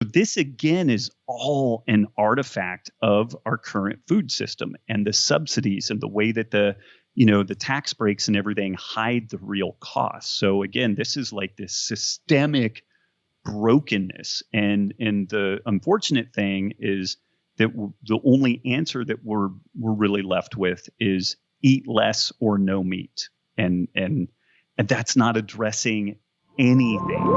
This again is all an artifact of our current food system and the subsidies and the way that the tax breaks and everything hide the real costs. So again, this is like this systemic brokenness. And the unfortunate thing is that the only answer that we're really left with is eat less or no meat. And that's not addressing anything.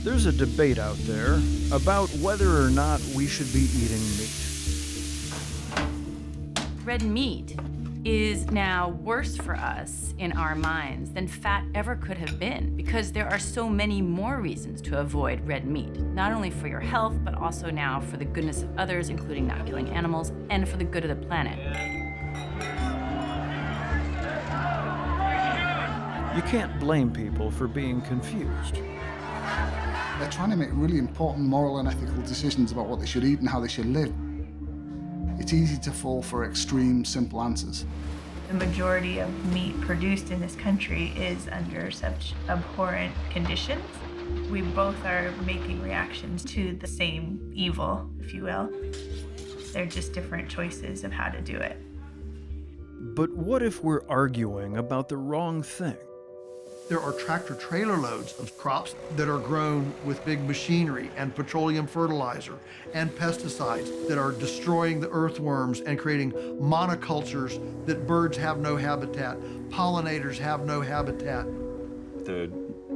There's a debate out there about whether or not we should be eating meat. Red meat is now worse for us in our minds than fat ever could have been, because there are so many more reasons to avoid red meat, not only for your health, but also now for the goodness of others, including not killing animals, and for the good of the planet. You can't blame people for being confused. They're trying to make really important moral and ethical decisions about what they should eat and how they should live. It's easy to fall for extreme, simple answers. The majority of meat produced in this country is under such abhorrent conditions. We both are making reactions to the same evil, if you will. They're just different choices of how to do it. But what if we're arguing about the wrong thing? There are tractor trailer loads of crops that are grown with big machinery and petroleum fertilizer and pesticides that are destroying the earthworms and creating monocultures that birds have no habitat, pollinators have no habitat. The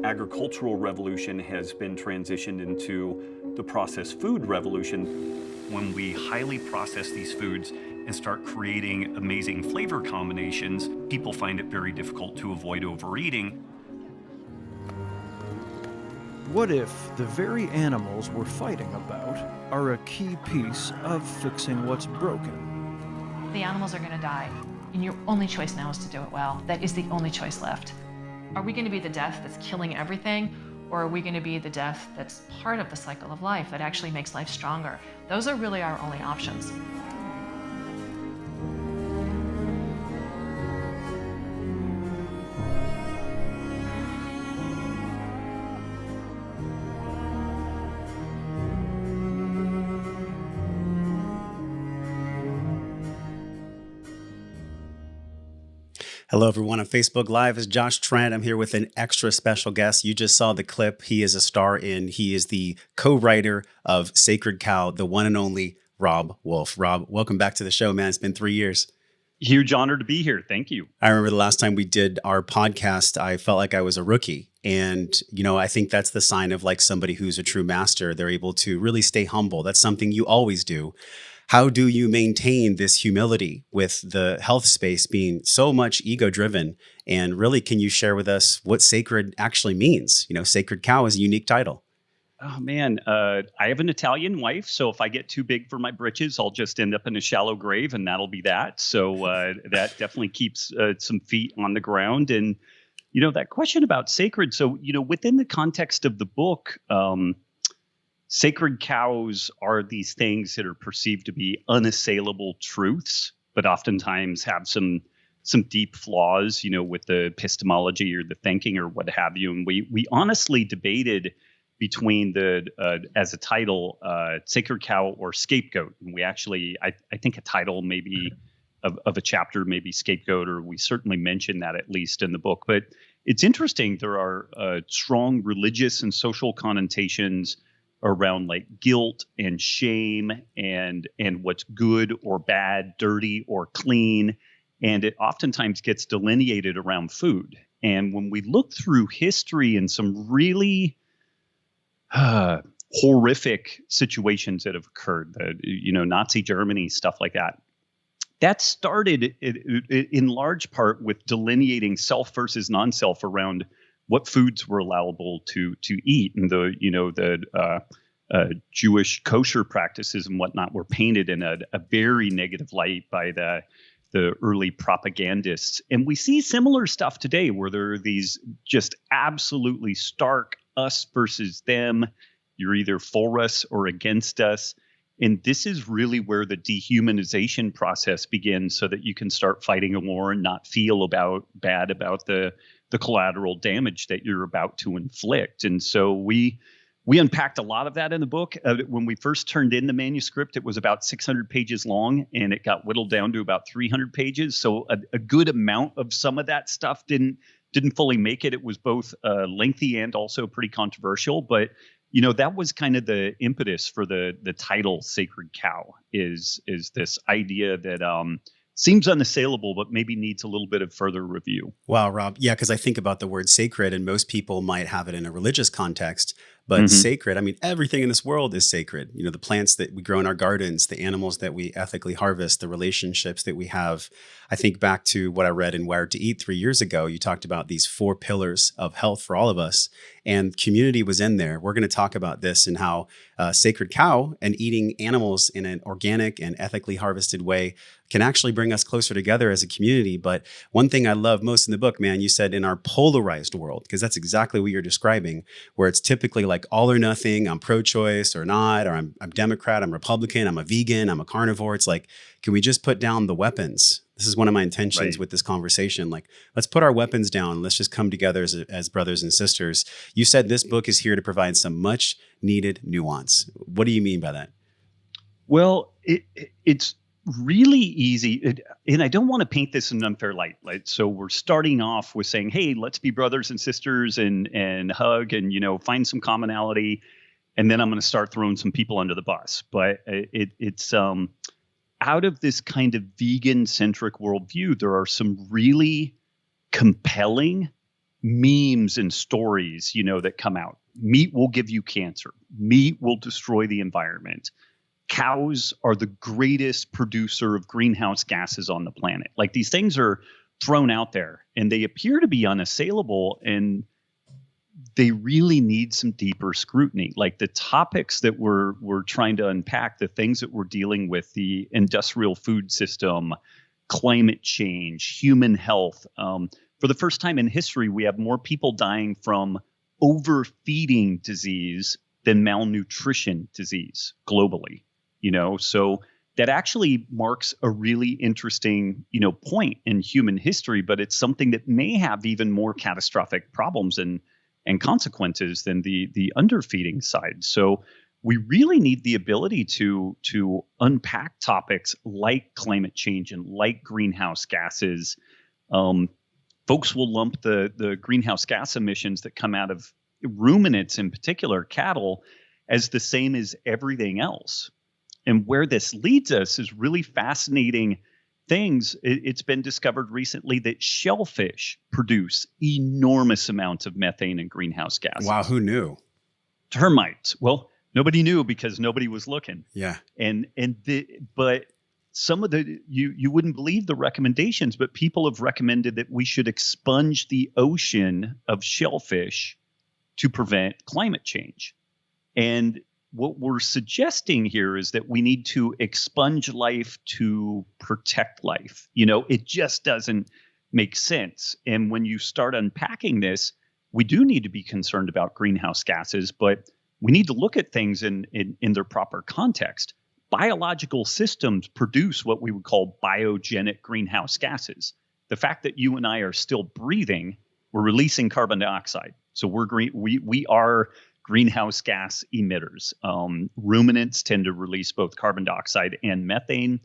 agricultural revolution has been transitioned into the processed food revolution. When we highly process these foods and start creating amazing flavor combinations, people find it very difficult to avoid overeating. What if the very animals we're fighting about are a key piece of fixing what's broken? The animals are going to die, and your only choice now is to do it well. That is the only choice left. Are we going to be the death that's killing everything, or are we going to be the death that's part of the cycle of life that actually makes life stronger? Those are really our only options. Hello, everyone. On Facebook Live is Josh Trent. I'm here with an extra special guest. You just saw the clip. He is a star he is the co-writer of Sacred Cow, the one and only Robb Wolf. Robb, welcome back to the show, man. It's been 3 years. Huge honor to be here. Thank you. I remember the last time we did our podcast, I felt like I was a rookie. And, I think that's the sign of like somebody who's a true master. They're able to really stay humble. That's something you always do. How do you maintain this humility with the health space being so much ego-driven? And really, can you share with us what sacred actually means? Sacred Cow is a unique title. Oh, man. I have an Italian wife, so if I get too big for my britches, I'll just end up in a shallow grave, and that'll be that. So that definitely keeps some feet on the ground. And, that question about sacred. So, within the context of the book, sacred cows are these things that are perceived to be unassailable truths, but oftentimes have some deep flaws, with the epistemology or the thinking or what have you. And we honestly debated between as a title, Sacred Cow or Scapegoat. And we actually, I think a title maybe of a chapter, maybe Scapegoat, or we certainly mention that at least in the book. But it's interesting. There are strong religious and social connotations around like guilt and shame and what's good or bad, dirty or clean. And it oftentimes gets delineated around food. And when we look through history and some really horrific situations that have occurred, Nazi Germany, stuff like that. That started in large part with delineating self versus non-self around what foods were allowable to eat, and the Jewish kosher practices and whatnot were painted in a very negative light by the early propagandists. And we see similar stuff today where there are these just absolutely stark us versus them. You're either for us or against us. And this is really where the dehumanization process begins, so that you can start fighting a war and not feel bad about the collateral damage that you're about to inflict. And so we unpacked a lot of that in the book. When we first turned in the manuscript, it was about 600 pages long, and it got whittled down to about 300 pages. So a good amount of some of that stuff didn't fully make it. It was both lengthy and also pretty controversial. But that was kind of the impetus for the title Sacred Cow, is this idea that seems unassailable, but maybe needs a little bit of further review. Wow, Rob. Yeah, because I think about the word sacred, and most people might have it in a religious context. But sacred, I mean, everything in this world is sacred. The plants that we grow in our gardens, the animals that we ethically harvest, the relationships that we have. I think back to what I read in Wired to Eat 3 years ago. You talked about these 4 pillars of health for all of us, and community was in there. We're going to talk about this and how Sacred Cow and eating animals in an organic and ethically harvested way can actually bring us closer together as a community. But one thing I love most in the book, man, you said in our polarized world, because that's exactly what you're describing, where it's typically like all or nothing, I'm pro-choice or not, or I'm Democrat, I'm Republican, I'm a vegan, I'm a carnivore. It's like, can we just put down the weapons? This is one of my intentions with this conversation. Like, let's put our weapons down. Let's just come together as brothers and sisters. You said this book is here to provide some much needed nuance. What do you mean by that? Well, it's really easy. And I don't want to paint this in an unfair light. So we're starting off with saying, hey, let's be brothers and sisters and hug and, find some commonality. And then I'm going to start throwing some people under the bus. But it's out of this kind of vegan-centric worldview, there are some really compelling memes and stories, that come out. Meat will give you cancer. Meat will destroy the environment. Cows are the greatest producer of greenhouse gases on the planet. Like, these things are thrown out there and they appear to be unassailable, and they really need some deeper scrutiny. Like, the topics that we're trying to unpack, the things that we're dealing with, the industrial food system, climate change, human health. For the first time in history, we have more people dying from overfeeding disease than malnutrition disease globally. So that actually marks a really interesting, point in human history, but it's something that may have even more catastrophic problems and consequences than the underfeeding side. So we really need the ability to unpack topics like climate change and like greenhouse gases. Folks will lump the greenhouse gas emissions that come out of ruminants, in particular cattle, as the same as everything else. And where this leads us is really fascinating things. It's been discovered recently that shellfish produce enormous amounts of methane and greenhouse gases. Wow, who knew? Termites. Well, nobody knew because nobody was looking. Yeah. But some of you wouldn't believe the recommendations, but people have recommended that we should expunge the ocean of shellfish to prevent climate change. And what we're suggesting here is that we need to expunge life to protect life. It just doesn't make sense. And when you start unpacking this, we do need to be concerned about greenhouse gases, but we need to look at things in their proper context. Biological systems produce what we would call biogenic greenhouse gases. The fact that you and I are still breathing, we're releasing carbon dioxide. So we are greenhouse gas emitters. Ruminants tend to release both carbon dioxide and methane.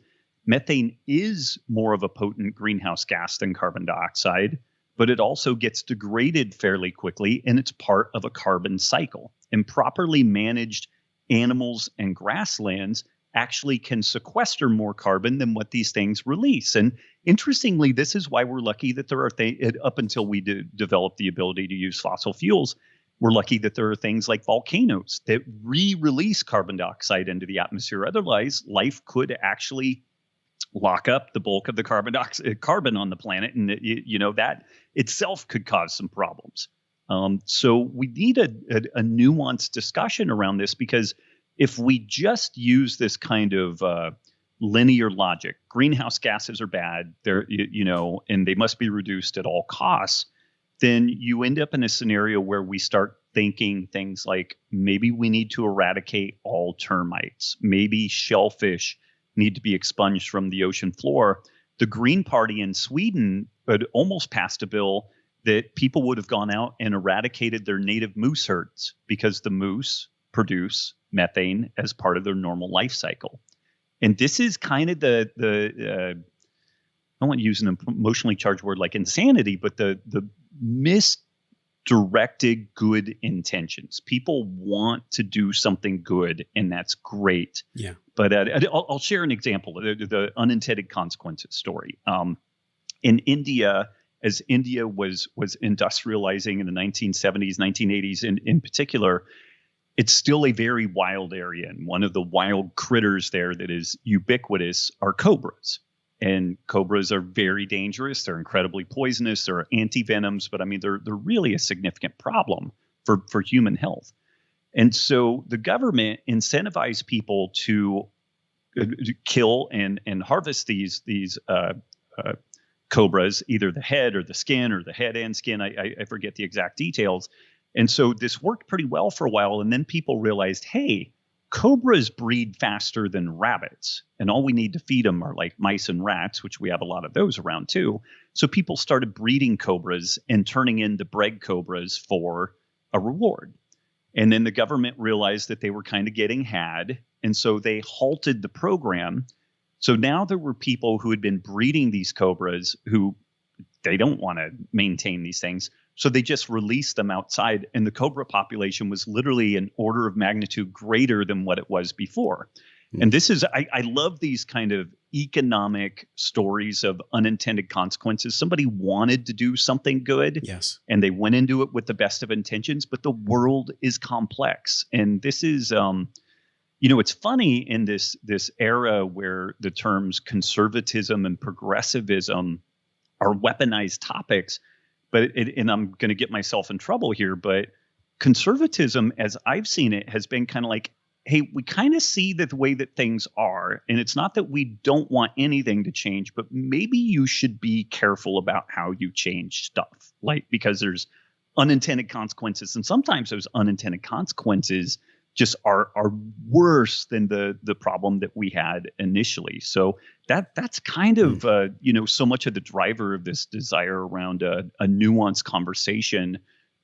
Methane is more of a potent greenhouse gas than carbon dioxide, but it also gets degraded fairly quickly, and it's part of a carbon cycle. And properly managed animals and grasslands actually can sequester more carbon than what these things release. And interestingly, this is why we're lucky that there are up until we develop the ability to use fossil fuels, We're lucky that there are things like volcanoes that re-release carbon dioxide into the atmosphere. Otherwise, life could actually lock up the bulk of the carbon on the planet, and that itself could cause some problems. So we need a nuanced discussion around this, because if we just use this kind of linear logic, greenhouse gases are bad, they're and they must be reduced at all costs, then you end up in a scenario where we start thinking things like, maybe we need to eradicate all termites, maybe shellfish need to be expunged from the ocean floor. The Green Party in Sweden had almost passed a bill that people would have gone out and eradicated their native moose herds, because the moose produce methane as part of their normal life cycle. And this is kind of the I don't want to use an emotionally charged word like insanity, but the misdirected good intentions. People want to do something good, and that's great. Yeah. But I'll share an example, the unintended consequences story. In India, as India was industrializing in the 1970s, 1980s in particular, it's still a very wild area. And one of the wild critters there that is ubiquitous are cobras. And cobras are very dangerous. They're incredibly poisonous. They're anti-venoms, but I mean, they're really a significant problem for human health. And so the government incentivized people to kill and harvest these cobras, either the head or the skin, or the head and skin. I forget the exact details. And so this worked pretty well for a while. And then people realized, hey, cobras breed faster than rabbits, and all we need to feed them are like mice and rats, which we have a lot of those around too. So people started breeding cobras and turning into bred cobras for a reward. And then the government realized that they were kind of getting had, and so they halted the program. So now there were people who had been breeding these cobras who they don't want to maintain these things. So they just released them outside, and the cobra population was literally an order of magnitude greater than what it was before. Mm. And this is, I love these kind of economic stories of unintended consequences. Somebody wanted to do something good. Yes. And they went into it with the best of intentions, but the world is complex. And this is, it's funny in this era where the terms conservatism and progressivism are weaponized topics. But and I'm going to get myself in trouble here, but conservatism, as I've seen it, has been kind of like, hey, we kind of see that the way that things are, and it's not that we don't want anything to change, but maybe you should be careful about how you change stuff, like, because there's unintended consequences, and sometimes those unintended consequences just are worse than the problem that we had initially. So that's kind of so much of the driver of this desire around a nuanced conversation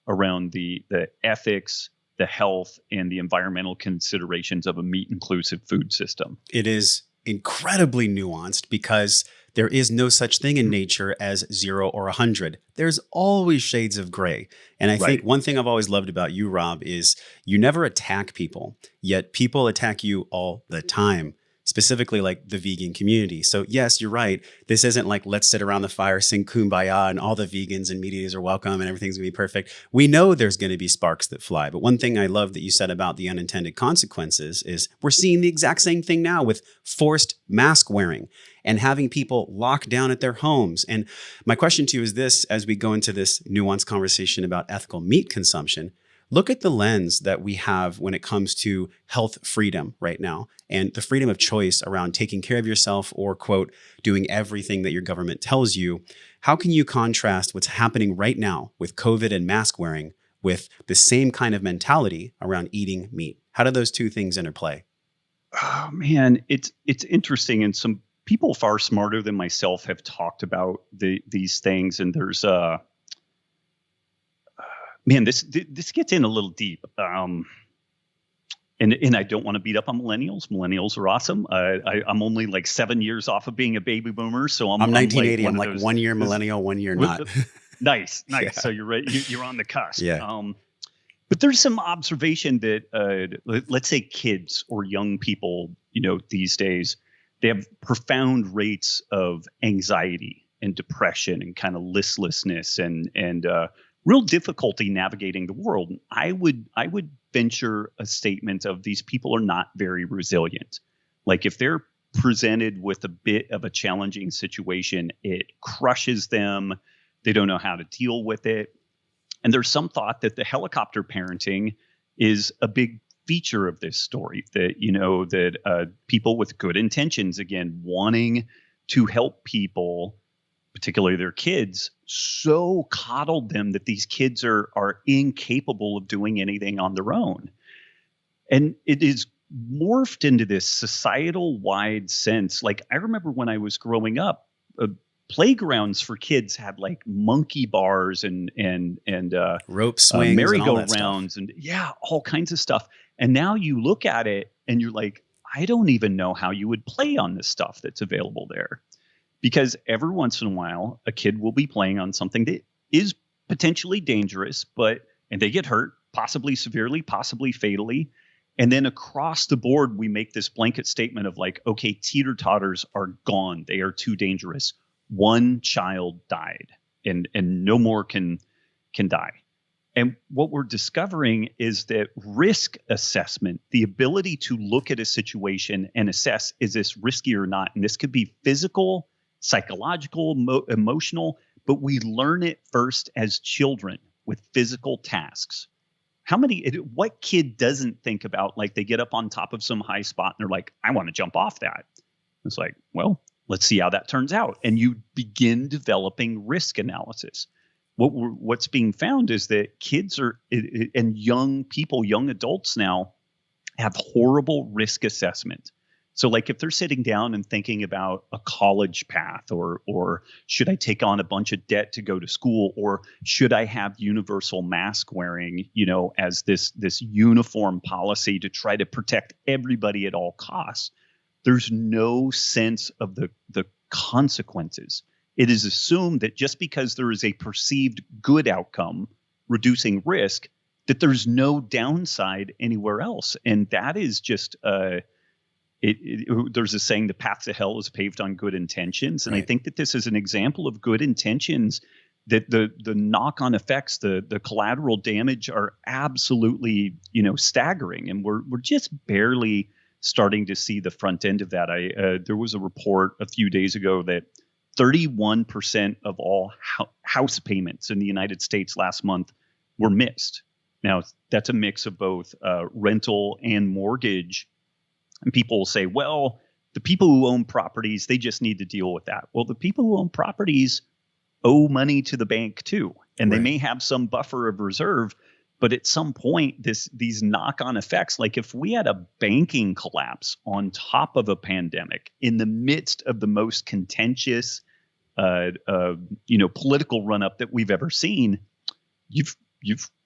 around the ethics, the health, and the environmental considerations of a meat inclusive food system. It is incredibly nuanced, because there is no such thing in nature as 0 or 100. There's always shades of gray. And I think one thing I've always loved about you, Robb, is you never attack people, yet people attack you all the time, specifically like the vegan community. So yes, you're right. This isn't like, let's sit around the fire, sing Kumbaya, and all the vegans and meat eaters are welcome and everything's gonna be perfect. We know there's gonna be sparks that fly. But one thing I love that you said about the unintended consequences is we're seeing the exact same thing now with forced mask wearing and having people locked down at their homes. And my question to you is this, as we go into this nuanced conversation about ethical meat consumption, look at the lens that we have when it comes to health freedom right now and the freedom of choice around taking care of yourself or, quote, doing everything that your government tells you. How can you contrast what's happening right now with COVID and mask wearing with the same kind of mentality around eating meat? How do those two things interplay? Oh, man, it's interesting. And some people far smarter than myself have talked about these things. And there's man, this gets in a little deep. And I don't want to beat up on millennials. Millennials are awesome. I'm only like 7 years off of being a baby boomer. So I'm 1980. I'm like 1 year millennial, 1 year not. Nice. Yeah. So you're right. You're on the cusp. Yeah. But there's some observation that, let's say kids or young people, these days, they have profound rates of anxiety and depression and kind of listlessness and real difficulty navigating the world. I would venture a statement of these people are not very resilient. Like if they're presented with a bit of a challenging situation, it crushes them. They don't know how to deal with it. And there's some thought that the helicopter parenting is a big feature of this story, that, that people with good intentions, again, wanting to help people, particularly their kids, so coddled them that these kids are incapable of doing anything on their own. And it is morphed into this societal wide sense. Like I remember when I was growing up, playgrounds for kids had like monkey bars and rope swings, merry-go-rounds, and all kinds of stuff. And now you look at it and you're like, I don't even know how you would play on this stuff that's available there. Because every once in a while, a kid will be playing on something that is potentially dangerous, and they get hurt, possibly severely, possibly fatally. And then across the board, we make this blanket statement of like, okay, teeter-totters are gone. They are too dangerous. One child died, and no more can die. And what we're discovering is that risk assessment, the ability to look at a situation and assess, is this risky or not? And this could be physical, psychological, emotional, but we learn it first as children with physical tasks. What kid doesn't think about, like, they get up on top of some high spot and they're like, I want to jump off that. It's like, well, let's see how that turns out. And you begin developing risk analysis. What's being found is that kids and young people, young adults now, have horrible risk assessment. So like if they're sitting down and thinking about a college path, or should I take on a bunch of debt to go to school, or should I have universal mask wearing, as this uniform policy to try to protect everybody at all costs, there's no sense of the consequences. It is assumed that just because there is a perceived good outcome, reducing risk, that there's no downside anywhere else. And that is just there's a saying, the path to hell is paved on good intentions. And right. I think that this is an example of good intentions, that the knock-on effects, the collateral damage are absolutely, staggering. And we're just barely starting to see the front end of that. There was a report a few days ago that 31% of all house payments in the United States last month were missed. Now, that's a mix of both rental and mortgage. And people will say, well, the people who own properties, they just need to deal with that. Well, the people who own properties owe money to the bank too. And They may have some buffer of reserve, but at some point, these knock-on effects, like if we had a banking collapse on top of a pandemic in the midst of the most contentious, political run-up that we've ever seen, you've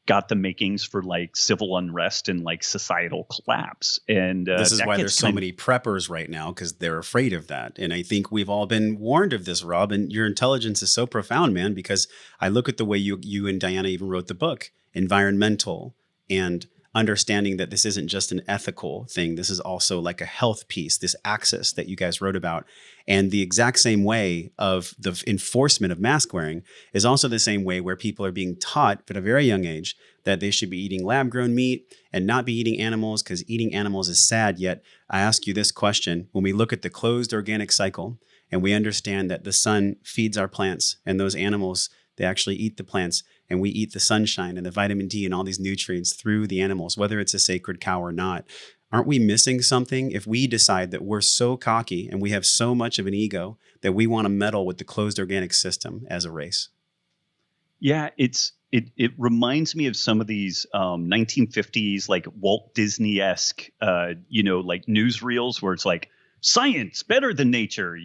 got the makings for like civil unrest and like societal collapse. And this is why there's so many preppers right now, because they're afraid of that. And I think we've all been warned of this, Rob, and your intelligence is so profound, man, because I look at the way you and Diana even wrote the book, environmental, and understanding that this isn't just an ethical thing. This is also like a health piece, this axis that you guys wrote about. And the exact same way of the enforcement of mask wearing is also the same way where people are being taught at a very young age that they should be eating lab-grown meat and not be eating animals, because eating animals is sad. Yet I ask you this question: when we look at the closed organic cycle and we understand that the sun feeds our plants and those animals, they actually eat the plants, and we eat the sunshine and the vitamin D and all these nutrients through the animals, whether it's a sacred cow or not. Aren't we missing something if we decide that we're so cocky and we have so much of an ego that we want to meddle with the closed organic system as a race? Yeah, it reminds me of some of these 1950s like Walt Disney-esque like newsreels where it's like science better than nature,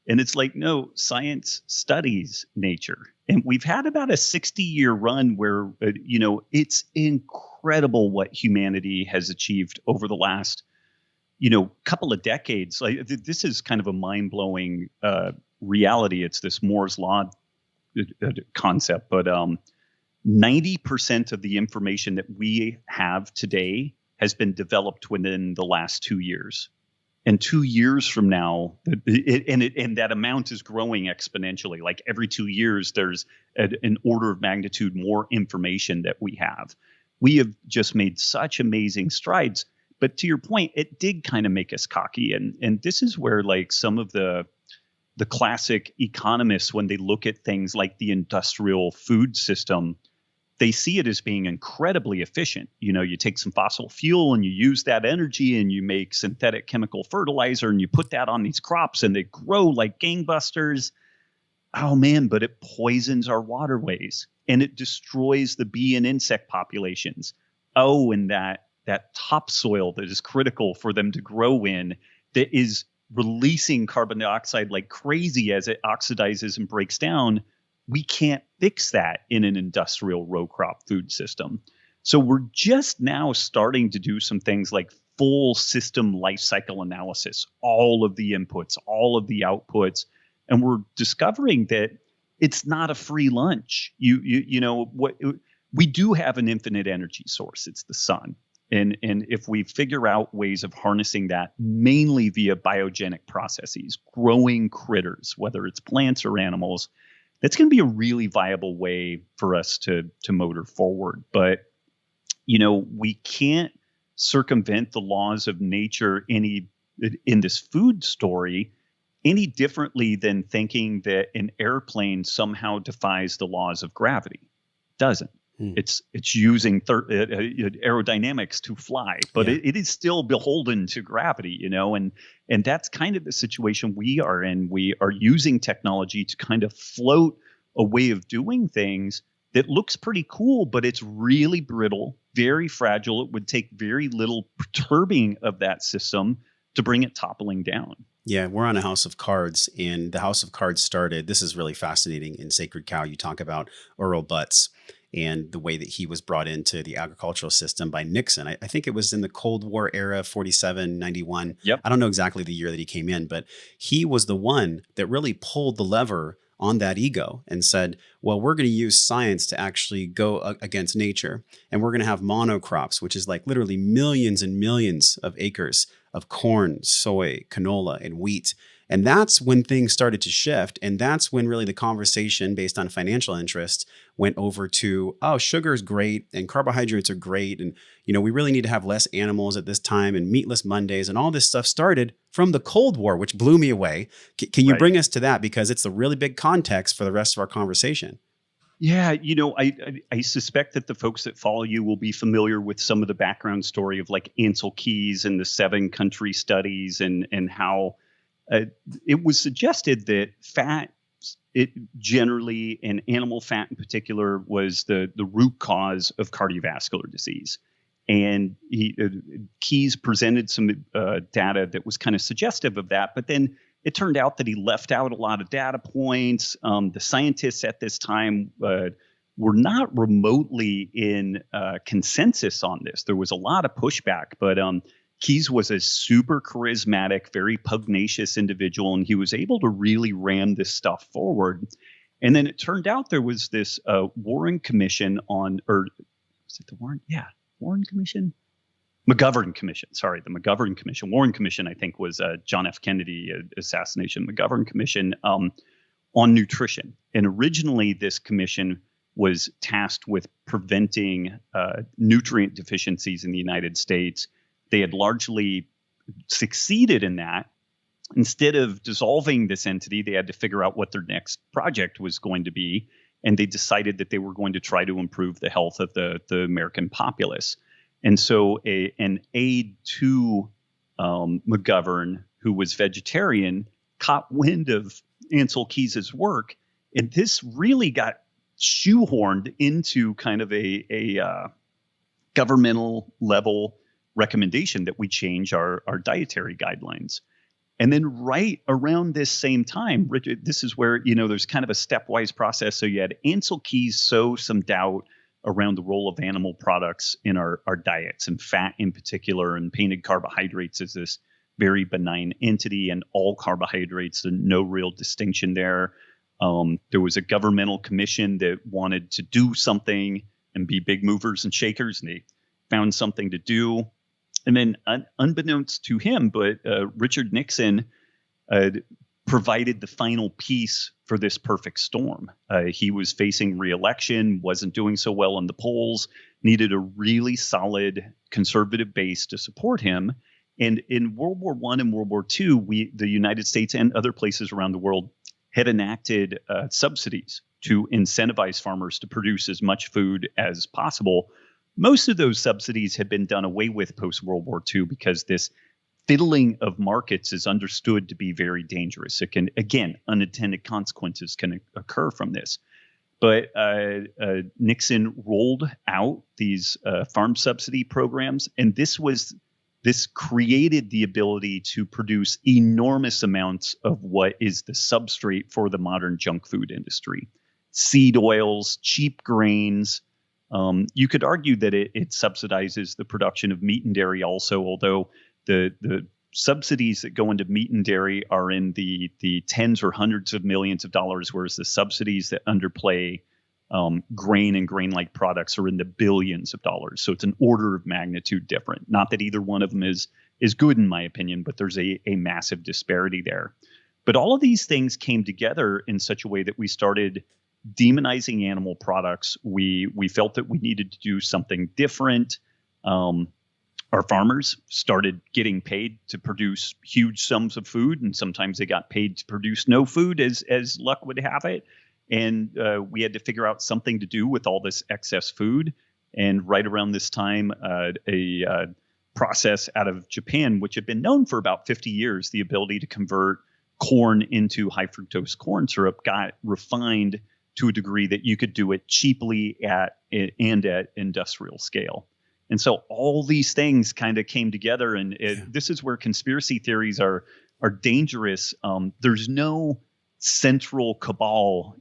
and it's like, no, science studies nature. And we've had about a 60-year run where, it's incredible what humanity has achieved over the last, couple of decades. Like this is kind of a mind-blowing reality. It's this Moore's Law concept, but 90% of the information that we have today has been developed within the last 2 years. And 2 years from now, and that amount is growing exponentially. Like every 2 years, there's an order of magnitude more information that we have. We have just made such amazing strides. But to your point, it did kind of make us cocky. And this is where like some of the classic economists, when they look at things like the industrial food system, they see it as being incredibly efficient. You know, you take some fossil fuel and you use that energy and you make synthetic chemical fertilizer and you put that on these crops and they grow like gangbusters. Oh man, but it poisons our waterways and it destroys the bee and insect populations. Oh, and that topsoil that is critical for them to grow in, that is releasing carbon dioxide like crazy as it oxidizes and breaks down. We can't fix that in an industrial row crop food system. So we're just now starting to do some things like full system life cycle analysis, all of the inputs, all of the outputs. And we're discovering that it's not a free lunch. You know what, we do have an infinite energy source. It's the sun. And if we figure out ways of harnessing that mainly via biogenic processes, growing critters, whether it's plants or animals, that's going to be a really viable way for us to motor forward. But, you know, we can't circumvent the laws of nature in this food story any differently than thinking that an airplane somehow defies the laws of gravity. It doesn't. It's using aerodynamics to fly, but it is still beholden to gravity, you know, and that's kind of the situation we are in. We are using technology to kind of float a way of doing things that looks pretty cool, but it's really brittle, very fragile. It would take very little perturbing of that system to bring it toppling down. Yeah, we're on a house of cards, and the house of cards started. This is really fascinating. In Sacred Cow, you talk about Earl Butz and the way that he was brought into the agricultural system by Nixon. I think it was in the Cold War era, 47, 91. Yep. I don't know exactly the year that he came in, but he was the one that really pulled the lever on that ego and said, well, we're going to use science to actually go against nature. And we're going to have monocrops, which is like literally millions and millions of acres of corn, soy, canola, and wheat. And that's when things started to shift. And that's when really the conversation based on financial interest went over to, oh, sugar is great and carbohydrates are great. And, you know, we really need to have less animals at this time and meatless Mondays. And all this stuff started from the Cold War, which blew me away. Can you bring us to that? Because it's a really big context for the rest of our conversation. Yeah, you know, I suspect that the folks that follow you will be familiar with some of the background story of like Ansel Keys and the 7 country studies and how it was suggested that fat, it generally, and animal fat in particular, was the root cause of cardiovascular disease. And Keys presented some data that was kind of suggestive of that, but then it turned out that he left out a lot of data points. The scientists at this time were not remotely in consensus on this. There was a lot of pushback, but Keys was a super charismatic, very pugnacious individual, and he was able to really ram this stuff forward. And then it turned out there was this Warren Commission on, or was it the Warren? Yeah, Warren Commission? McGovern Commission. Sorry, the McGovern Commission. Warren Commission, I think, was John F. Kennedy assassination. McGovern Commission on nutrition. And originally, this commission was tasked with preventing nutrient deficiencies in the United States. They had largely succeeded in that. Instead of dissolving this entity, they had to figure out what their next project was going to be. And they decided that they were going to try to improve the health of the American populace. And so an aide to McGovern, who was vegetarian, caught wind of Ansel Keys's work. And this really got shoehorned into kind of a governmental level recommendation that we change our dietary guidelines. And then right around this same time, Richard, this is where, you know, there's kind of a stepwise process. So you had Ansel Keys sow some doubt around the role of animal products in our diets, and fat in particular, and painted carbohydrates as this very benign entity, and all carbohydrates, and no real distinction there. There was a governmental commission that wanted to do something and be big movers and shakers, and they found something to do. And then unbeknownst to him, but Richard Nixon provided the final piece for this perfect storm. He was facing re-election, wasn't doing so well in the polls, needed a really solid conservative base to support him. And in World War I and World War II, the United States and other places around the world had enacted subsidies to incentivize farmers to produce as much food as possible. Most of those subsidies had been done away with post-World War II because this fiddling of markets is understood to be very dangerous. It can, again, unintended consequences can occur from this. But Nixon rolled out these farm subsidy programs, and this created the ability to produce enormous amounts of what is the substrate for the modern junk food industry. Seed oils, cheap grains. You could argue that it subsidizes the production of meat and dairy also, although the subsidies that go into meat and dairy are in the tens or hundreds of millions of dollars, whereas the subsidies that underplay grain and grain-like products are in the billions of dollars. So it's an order of magnitude different. Not that either one of them is good in my opinion, but there's a massive disparity there. But all of these things came together in such a way that we started demonizing animal products. We felt that we needed to do something different. Our farmers started getting paid to produce huge sums of food, and sometimes they got paid to produce no food as luck would have it. And we had to figure out something to do with all this excess food. And right around this time, a process out of Japan, which had been known for about 50 years, the ability to convert corn into high fructose corn syrup, got refined to a degree that you could do it cheaply at industrial scale. And so all these things kind of came together, and this is where conspiracy theories are dangerous. There's no central cabal,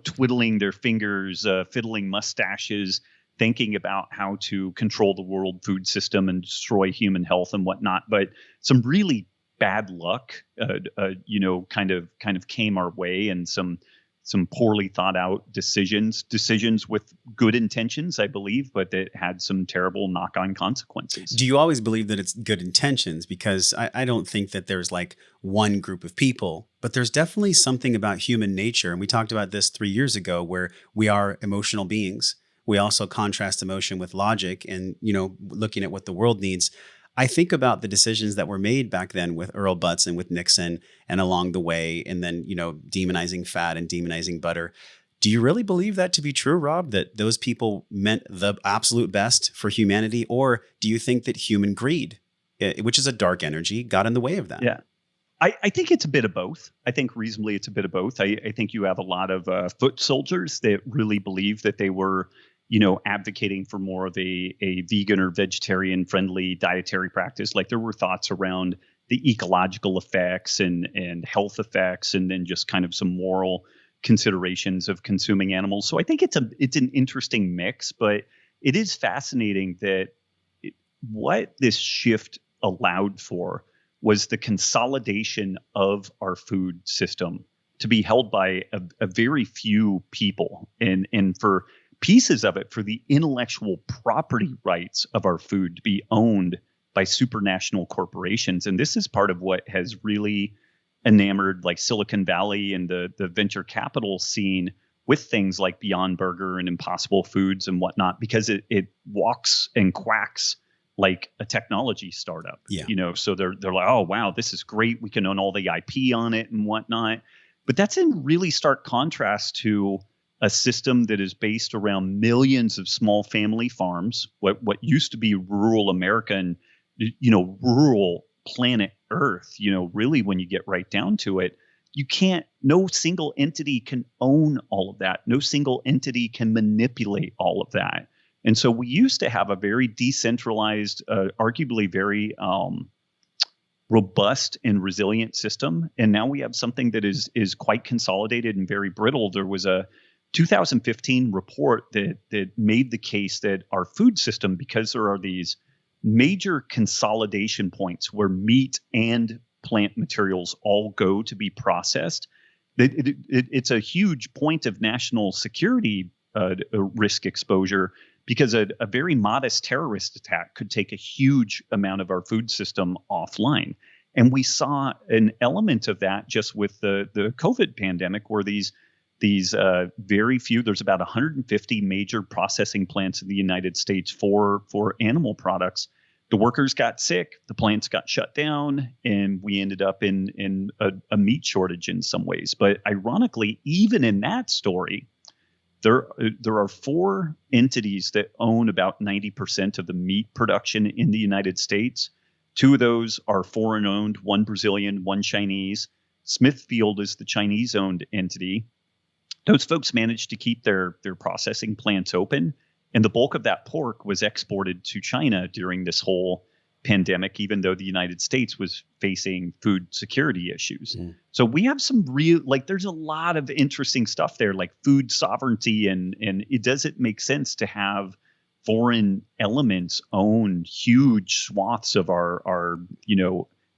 twiddling their fingers, fiddling mustaches, thinking about how to control the world food system and destroy human health and whatnot. But some really bad luck, kind of came our way, and some poorly thought out decisions with good intentions, I believe, but that had some terrible knock-on consequences. Do you always believe that it's good intentions? Because I don't think that there's like one group of people, but there's definitely something about human nature. And we talked about this 3 years ago, where we are emotional beings. We also contrast emotion with logic and, looking at what the world needs. I think about the decisions that were made back then with Earl Butz and with Nixon and along the way, and then, demonizing fat and demonizing butter. Do you really believe that to be true, Rob, that those people meant the absolute best for humanity? Or do you think that human greed, which is a dark energy, got in the way of that? Yeah, I think it's a bit of both. I think reasonably it's a bit of both. I think you have a lot of foot soldiers that really believe that they were advocating for more of a vegan or vegetarian friendly dietary practice. Like there were thoughts around the ecological effects and health effects, and then just kind of some moral considerations of consuming animals. So I think it's an interesting mix, but it is fascinating that what this shift allowed for was the consolidation of our food system to be held by a very few people, and for pieces of it, for the intellectual property rights of our food to be owned by supranational corporations. And this is part of what has really enamored like Silicon Valley and the venture capital scene with things like Beyond Burger and Impossible Foods and whatnot, because it walks and quacks like a technology startup. Yeah. So they're like, oh, wow, this is great. We can own all the IP on it and whatnot. But that's in really stark contrast to a system that is based around millions of small family farms, what used to be rural America and, rural planet Earth. Really, when you get right down to it, no single entity can own all of that. No single entity can manipulate all of that. And so we used to have a very decentralized, arguably very robust and resilient system. And now we have something that is quite consolidated and very brittle. There was a 2015 report that made the case that our food system, because there are these major consolidation points where meat and plant materials all go to be processed, it's a huge point of national security risk exposure because a very modest terrorist attack could take a huge amount of our food system offline. And we saw an element of that just with the COVID pandemic, where these very few, there's about 150 major processing plants in the United States for animal products. The workers got sick, the plants got shut down, and we ended up in a meat shortage in some ways. But ironically, even in that story, there are 4 entities that own about 90% of the meat production in the United States. 2 of those are foreign owned, 1 Brazilian, 1 Chinese. Smithfield is the Chinese owned entity. Those folks managed to keep their processing plants open. And the bulk of that pork was exported to China during this whole pandemic, even though the United States was facing food security issues. So we have some there's a lot of interesting stuff there, like food sovereignty. And does it make sense to have foreign elements own huge swaths of our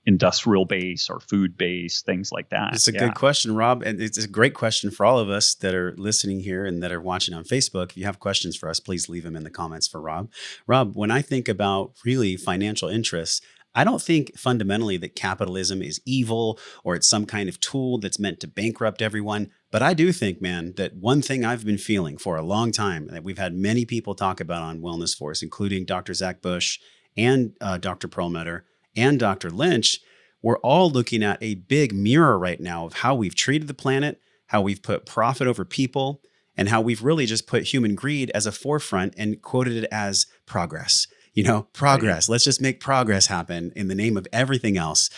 industrial base or food base, things like that? It's a good question, Rob. And it's a great question for all of us that are listening here and that are watching on Facebook. If you have questions for us, please leave them in the comments for Rob. Rob, when I think about really financial interests, I don't think fundamentally that capitalism is evil or it's some kind of tool that's meant to bankrupt everyone. But I do think, man, that one thing I've been feeling for a long time that we've had many people talk about on Wellness Force, including Dr. Zach Bush and Dr. Perlmutter and Dr. Lynch, we're all looking at a big mirror right now of how we've treated the planet, how we've put profit over people, and how we've really just put human greed as a forefront and quoted it as progress. Progress. Let's just make progress happen in the name of everything else.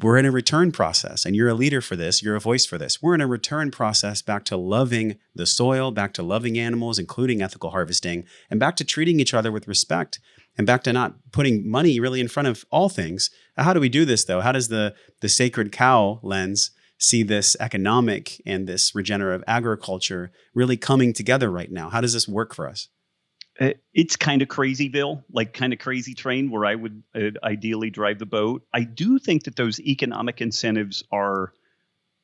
We're in a return process, and you're a leader for this. You're a voice for this. We're in a return process back to loving the soil, back to loving animals, including ethical harvesting, and back to treating each other with respect, and back to not putting money really in front of all things. How do we do this, though? How does the sacred cow lens see this economic and this regenerative agriculture really coming together right now? How does this work for us? It's kind of crazy, Bill, like kind of crazy train where I would ideally drive the boat. I do think that those economic incentives are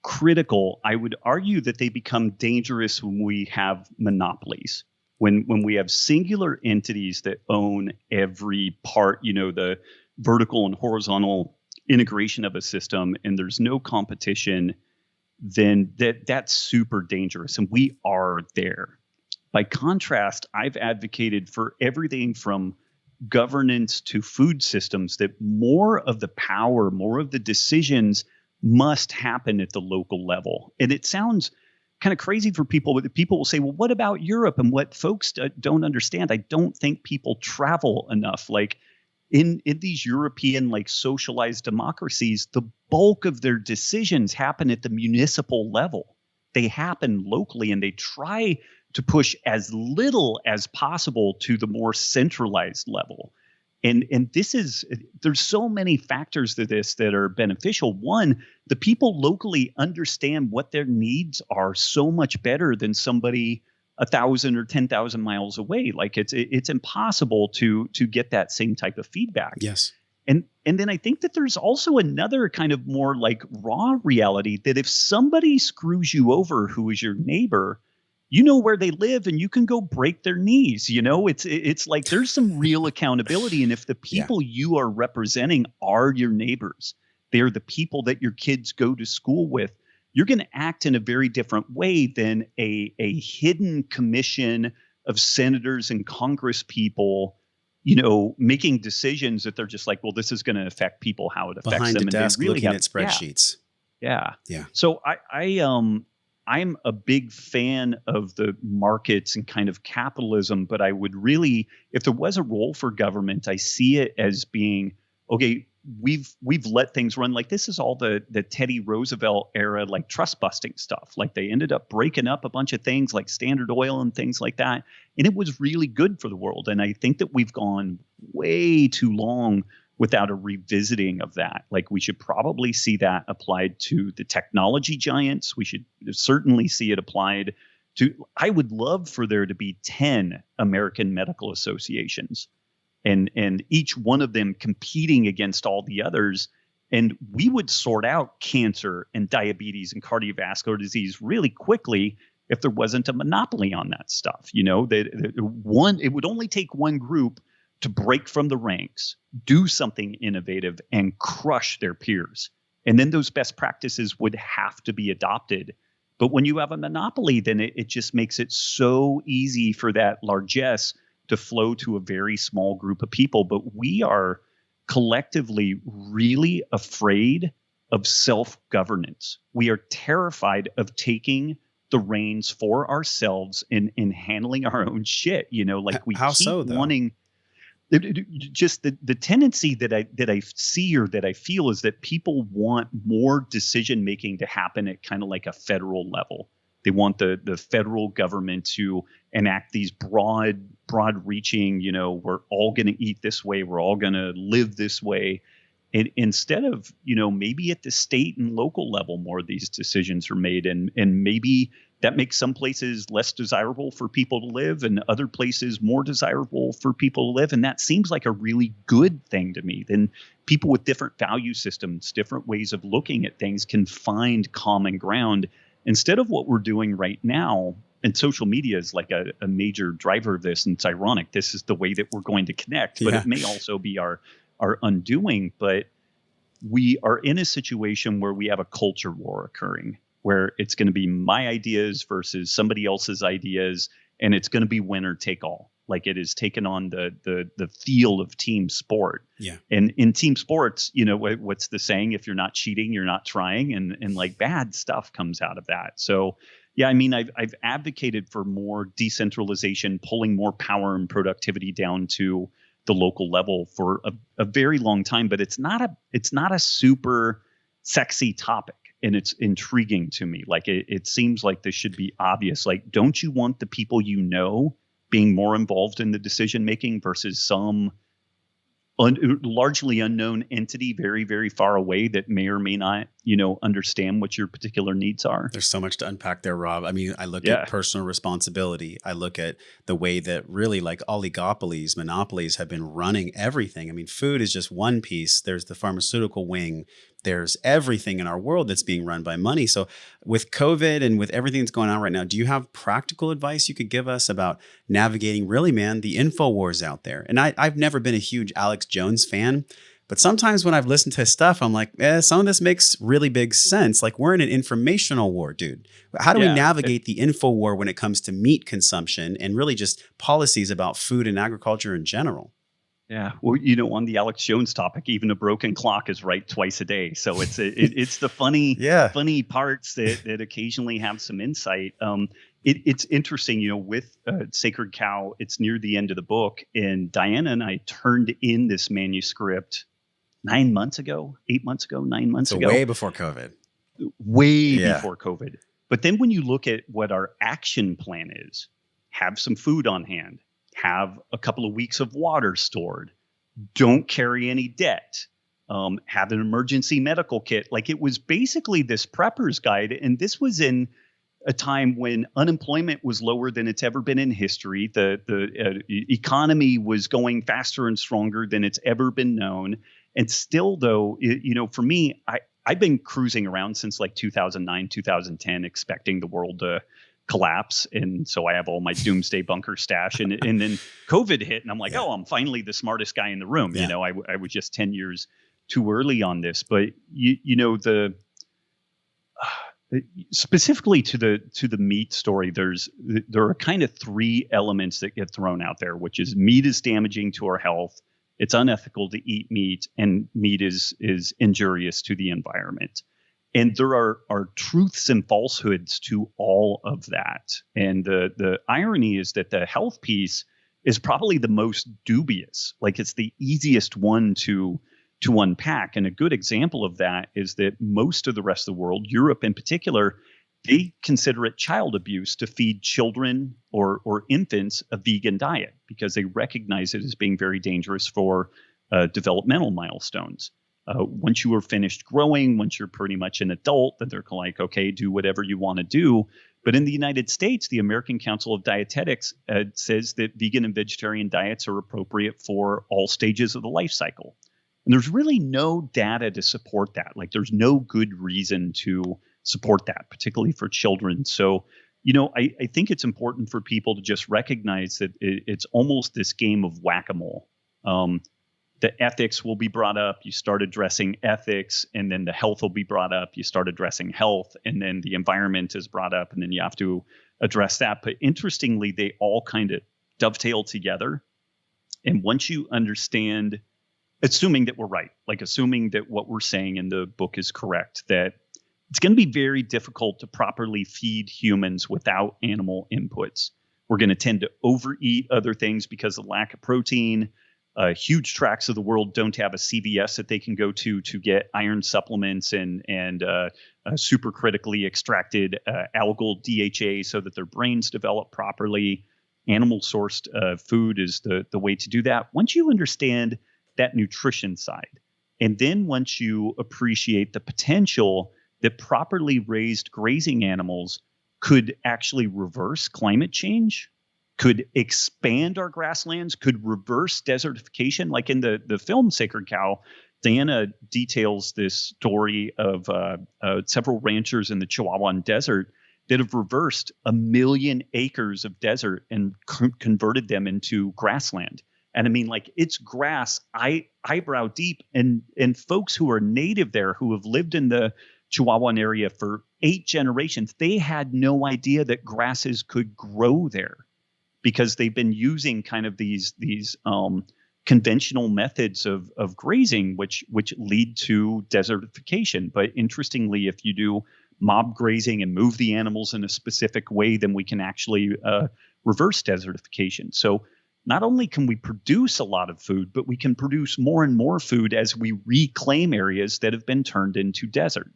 critical. I would argue that they become dangerous when we have monopolies, when we have singular entities that own every part, the vertical and horizontal integration of a system, and there's no competition, then that's super dangerous. And we are there. By contrast, I've advocated for everything from governance to food systems that more of the power, more of the decisions must happen at the local level. And it sounds kind of crazy for people, but people will say, well, what about Europe? And what folks don't understand, I don't think people travel enough. Like in these European, like socialized democracies, the bulk of their decisions happen at the municipal level. They happen locally, and they try to push as little as possible to the more centralized level. And there's so many factors to this that are beneficial. One, the people locally understand what their needs are so much better than somebody 1,000 or 10,000 miles away. Like it's impossible to get that same type of feedback. Yes. And then I think that there's also another kind of more like raw reality that if somebody screws you over who is your neighbor, you know where they live and you can go break their knees. It's like there's some real accountability. And if the people you are representing are your neighbors, they're the people that your kids go to school with, you're going to act in a very different way than a hidden commission of senators and Congress people, making decisions that they're just like, well, this is going to affect people how it affects behind them. Behind a desk really looking at spreadsheets. Yeah. Yeah. So I'm a big fan of the markets and kind of capitalism, but I would really, if there was a role for government, I see it as being, okay, we've let things run. Like this is all the Teddy Roosevelt era, like trust busting stuff. Like they ended up breaking up a bunch of things like Standard Oil and things like that. And it was really good for the world. And I think that we've gone way too long without a revisiting of that. Like we should probably see that applied to the technology giants. We should certainly see it applied to, I would love for there to be 10 American medical associations and each one of them competing against all the others. And we would sort out cancer and diabetes and cardiovascular disease really quickly. if there wasn't a monopoly on that stuff. It would only take one group to break from the ranks, do something innovative, and crush their peers. And then those best practices would have to be adopted. But when you have a monopoly, then it just makes it so easy for that largesse to flow to a very small group of people. But we are collectively really afraid of self-governance. We are terrified of taking the reins for ourselves in handling our own shit. Like we How keep so, though? wanting. Just the tendency that I see or that I feel is that people want more decision making to happen at kind of like a federal level. They want the federal government to enact these broad reaching, we're all going to eat this way, we're all going to live this way. And instead of, maybe at the state and local level, more of these decisions are made, and maybe that makes some places less desirable for people to live and other places more desirable for people to live. And that seems like a really good thing to me. Then people with different value systems, different ways of looking at things can find common ground instead of what we're doing right now. And social media is like a major driver of this. And it's ironic. This is the way that we're going to connect, but it may also be our undoing. But we are in a situation where we have a culture war occurring, where it's going to be my ideas versus somebody else's ideas, and it's going to be winner take all. Like it is taken on the feel of team sport. Yeah. And in team sports, what's the saying? If you're not cheating, you're not trying, and like bad stuff comes out of that. So yeah, I mean, I've advocated for more decentralization, pulling more power and productivity down to the local level for a very long time, but it's not a super sexy topic. And it's intriguing to me. Like it seems like this should be obvious. Like, don't you want the people being more involved in the decision making versus some largely unknown entity very, very far away that may or may not, understand what your particular needs are? There's so much to unpack there, Rob. I mean, I look at personal responsibility. I look at the way that really like oligopolies, monopolies have been running everything. I mean, food is just one piece. There's the pharmaceutical wing. There's everything in our world that's being run by money. So with COVID and with everything that's going on right now, do you have practical advice you could give us about navigating really, man, the info wars out there? And I've never been a huge Alex Jones fan, but sometimes when I've listened to his stuff, I'm like, some of this makes really big sense. Like we're in an informational war, dude. How do we navigate the info war when it comes to meat consumption and really just policies about food and agriculture in general? Yeah. Well, on the Alex Jones topic, even a broken clock is right twice a day. So it's the funny parts that occasionally have some insight. It's interesting, with Sacred Cow, it's near the end of the book, and Diana and I turned in this manuscript 9 months ago, 8 months ago, 9 months ago. Way before COVID. Before COVID. But then when you look at what our action plan is, have some food on hand, have a couple of weeks of water stored, don't carry any debt, have an emergency medical kit. Like it was basically this prepper's guide. And this was in a time when unemployment was lower than it's ever been in history. The economy was going faster and stronger than it's ever been known. And still, though, for me, I've been cruising around since like 2009, 2010, expecting the world to collapse. And so I have all my doomsday bunker stash, and then COVID hit, and I'm like, I'm finally the smartest guy in the room. Yeah. I was just 10 years too early on this, but specifically to the meat story, there are kind of three elements that get thrown out there, which is meat is damaging to our health, it's unethical to eat meat, and meat is injurious to the environment. And there are truths and falsehoods to all of that. And the irony is that the health piece is probably the most dubious. Like it's the easiest one to unpack. And a good example of that is that most of the rest of the world, Europe in particular, they consider it child abuse to feed children or infants a vegan diet because they recognize it as being very dangerous for developmental milestones. Once you are finished growing, once you're pretty much an adult, then they're like, okay, do whatever you want to do. But in the United States, the American Council of Dietetics says that vegan and vegetarian diets are appropriate for all stages of the life cycle. And there's really no data to support that. Like there's no good reason to support that, particularly for children. So I think it's important for people to just recognize that it's almost this game of whack-a-mole. The ethics will be brought up. You start addressing ethics, and then the health will be brought up. You start addressing health, and then the environment is brought up, and then you have to address that. But interestingly, they all kind of dovetail together. And once you understand, assuming that we're right, like assuming that what we're saying in the book is correct, that it's going to be very difficult to properly feed humans without animal inputs. We're going to tend to overeat other things because of lack of protein. Huge tracts of the world don't have a CVS that they can go to get iron supplements and super critically extracted algal DHA so that their brains develop properly. Animal sourced food is the way to do that. Once you understand that nutrition side, and then once you appreciate the potential that properly raised grazing animals could actually reverse climate change, could expand our grasslands, could reverse desertification. Like in the film Sacred Cow, Diana details this story of several ranchers in the Chihuahuan Desert that have reversed 1 million acres of desert and converted them into grassland. And I mean, like, it's grass eyebrow deep, and folks who are native there, who have lived in the Chihuahuan area for 8 generations, they had no idea that grasses could grow there, because they've been using kind of these conventional methods of grazing, which lead to desertification. But interestingly, if you do mob grazing and move the animals in a specific way, then we can actually reverse desertification. So not only can we produce a lot of food, but we can produce more and more food as we reclaim areas that have been turned into desert.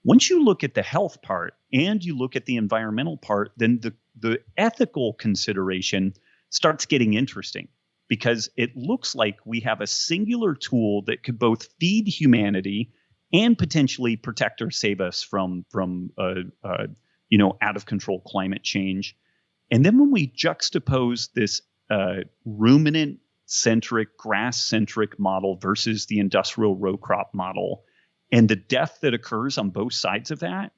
Once you look at the health part and you look at the environmental part, then the ethical consideration starts getting interesting, because it looks like we have a singular tool that could both feed humanity and potentially protect or save us from out of control climate change. And then when we juxtapose this ruminant centric, grass centric model versus the industrial row crop model, and the death that occurs on both sides of that,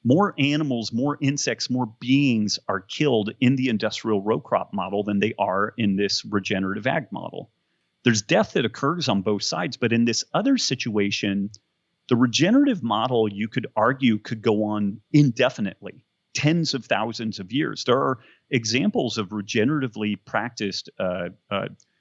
more animals, more insects, more beings are killed in the industrial row crop model than they are in this regenerative ag model. There's death that occurs on both sides, but in this other situation, the regenerative model, you could argue, could go on indefinitely, tens of thousands of years. There are examples of regeneratively practiced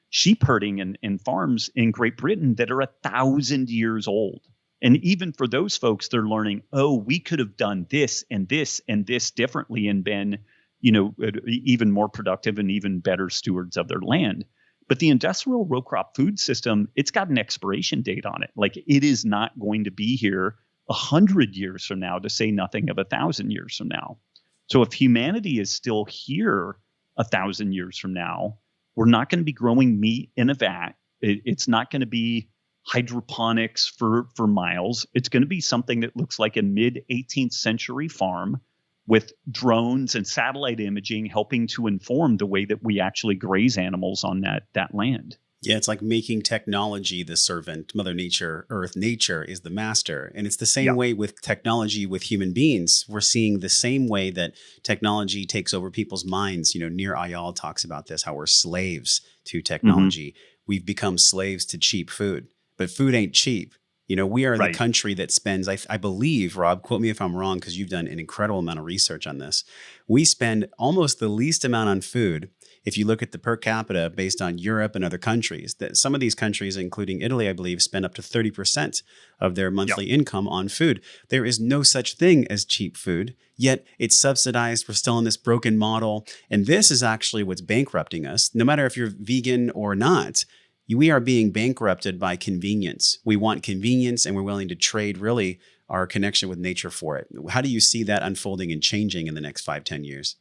sheep herding in farms in Great Britain that are 1,000 years old. And even for those folks, they're learning, we could have done this and this and this differently and been, even more productive and even better stewards of their land. But the industrial row crop food system, it's got an expiration date on it. Like, it is not going to be here 100 years from now, to say nothing of 1,000 years from now. So if humanity is still here 1,000 years from now, we're not going to be growing meat in a vat. It's not going to be hydroponics for miles. It's going to be something that looks like a mid-18th century farm with drones and satellite imaging helping to inform the way that we actually graze animals on that land. Yeah, it's like making technology the servant. Mother Nature, Earth, Nature is the master. And it's the same way with technology with human beings. We're seeing the same way that technology takes over people's minds. Nir Eyal talks about this, how we're slaves to technology. Mm-hmm. We've become slaves to cheap food. But food ain't cheap. We are the country that spends, I believe, Rob, quote me if I'm wrong, because you've done an incredible amount of research on this. We spend almost the least amount on food. If you look at the per capita based on Europe and other countries, that some of these countries, including Italy, I believe, spend up to 30% of their monthly income on food. There is no such thing as cheap food, yet it's subsidized. We're still in this broken model. And this is actually what's bankrupting us. No matter if you're vegan or not, we are being bankrupted by convenience. We want convenience, and we're willing to trade really our connection with nature for it. How do you see that unfolding and changing in the next 5-10 years?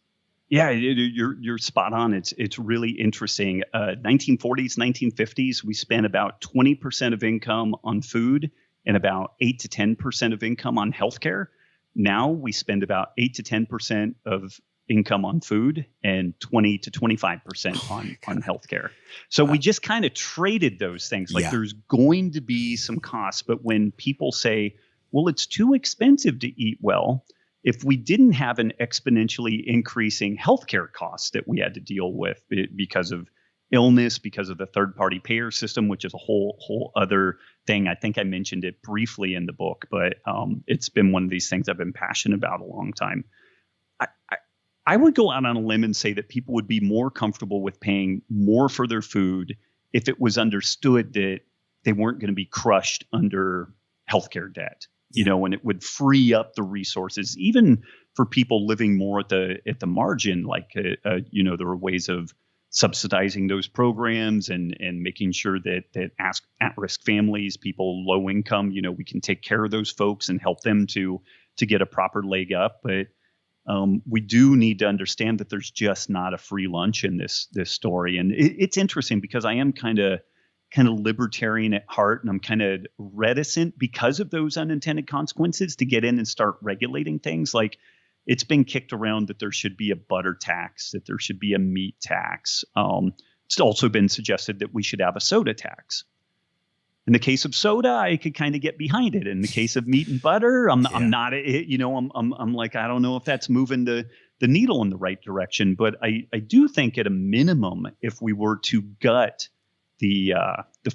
Yeah, you're spot on. It's really interesting. 1940s, 1950s, we spent about 20% of income on food and about 8 to 10% of income on healthcare. Now we spend about 8 to 10% of income on food and 20 to 25% on healthcare. So we just kind of traded those things. Like, there's going to be some costs, but when people say, well, it's too expensive to eat well, if we didn't have an exponentially increasing healthcare costs that we had to deal with because of illness, because of the third-party payer system, which is a whole other thing. I think I mentioned it briefly in the book, but it's been one of these things I've been passionate about a long time. I would go out on a limb and say that people would be more comfortable with paying more for their food if it was understood that they weren't going to be crushed under healthcare debt, and it would free up the resources, even for people living more at the margin. Like, there are ways of subsidizing those programs and making sure that at-risk families, people low income, we can take care of those folks and help them to get a proper leg up. But we do need to understand that there's just not a free lunch in this story. And it's interesting because I am kind of libertarian at heart, and I'm kind of reticent because of those unintended consequences to get in and start regulating things. Like, it's been kicked around that there should be a butter tax, that there should be a meat tax. It's also been suggested that we should have a soda tax. In the case of soda, I could kind of get behind it. In the case of meat and butter, I'm not, I'm like, I don't know if that's moving the needle in the right direction. But I do think at a minimum, if we were to gut the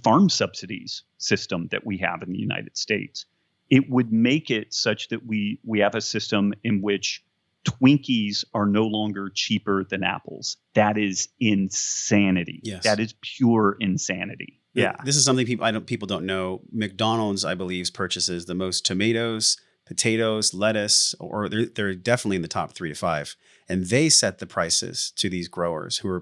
farm subsidies system that we have in the United States, it would make it such that we have a system in which Twinkies are no longer cheaper than apples. That is insanity. Yes. That is pure insanity. Yeah. This is something people don't know. McDonald's, I believe, purchases the most tomatoes, potatoes, lettuce, or they're definitely in the top 3 to 5. And they set the prices to these growers who are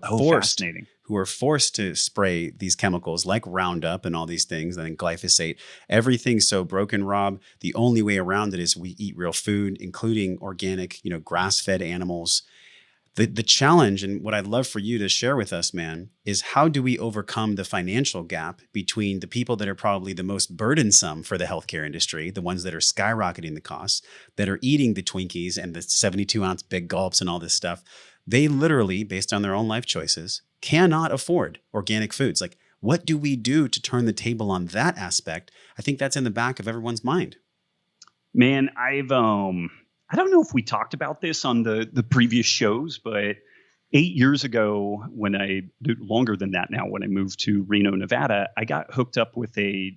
forced to spray these chemicals like Roundup and all these things, and then glyphosate. Everything's so broken, Rob. The only way around it is we eat real food, including organic, grass-fed animals. The challenge, and what I'd love for you to share with us, man, is how do we overcome the financial gap between the people that are probably the most burdensome for the healthcare industry, the ones that are skyrocketing the costs, that are eating the Twinkies and the 72-ounce big gulps and all this stuff. They literally, based on their own life choices, cannot afford organic foods. Like, what do we do to turn the table on that aspect? I think that's in the back of everyone's mind. Man, I don't know if we talked about this on the previous shows, but 8 years ago, longer than that now, when I moved to Reno, Nevada, I got hooked up with a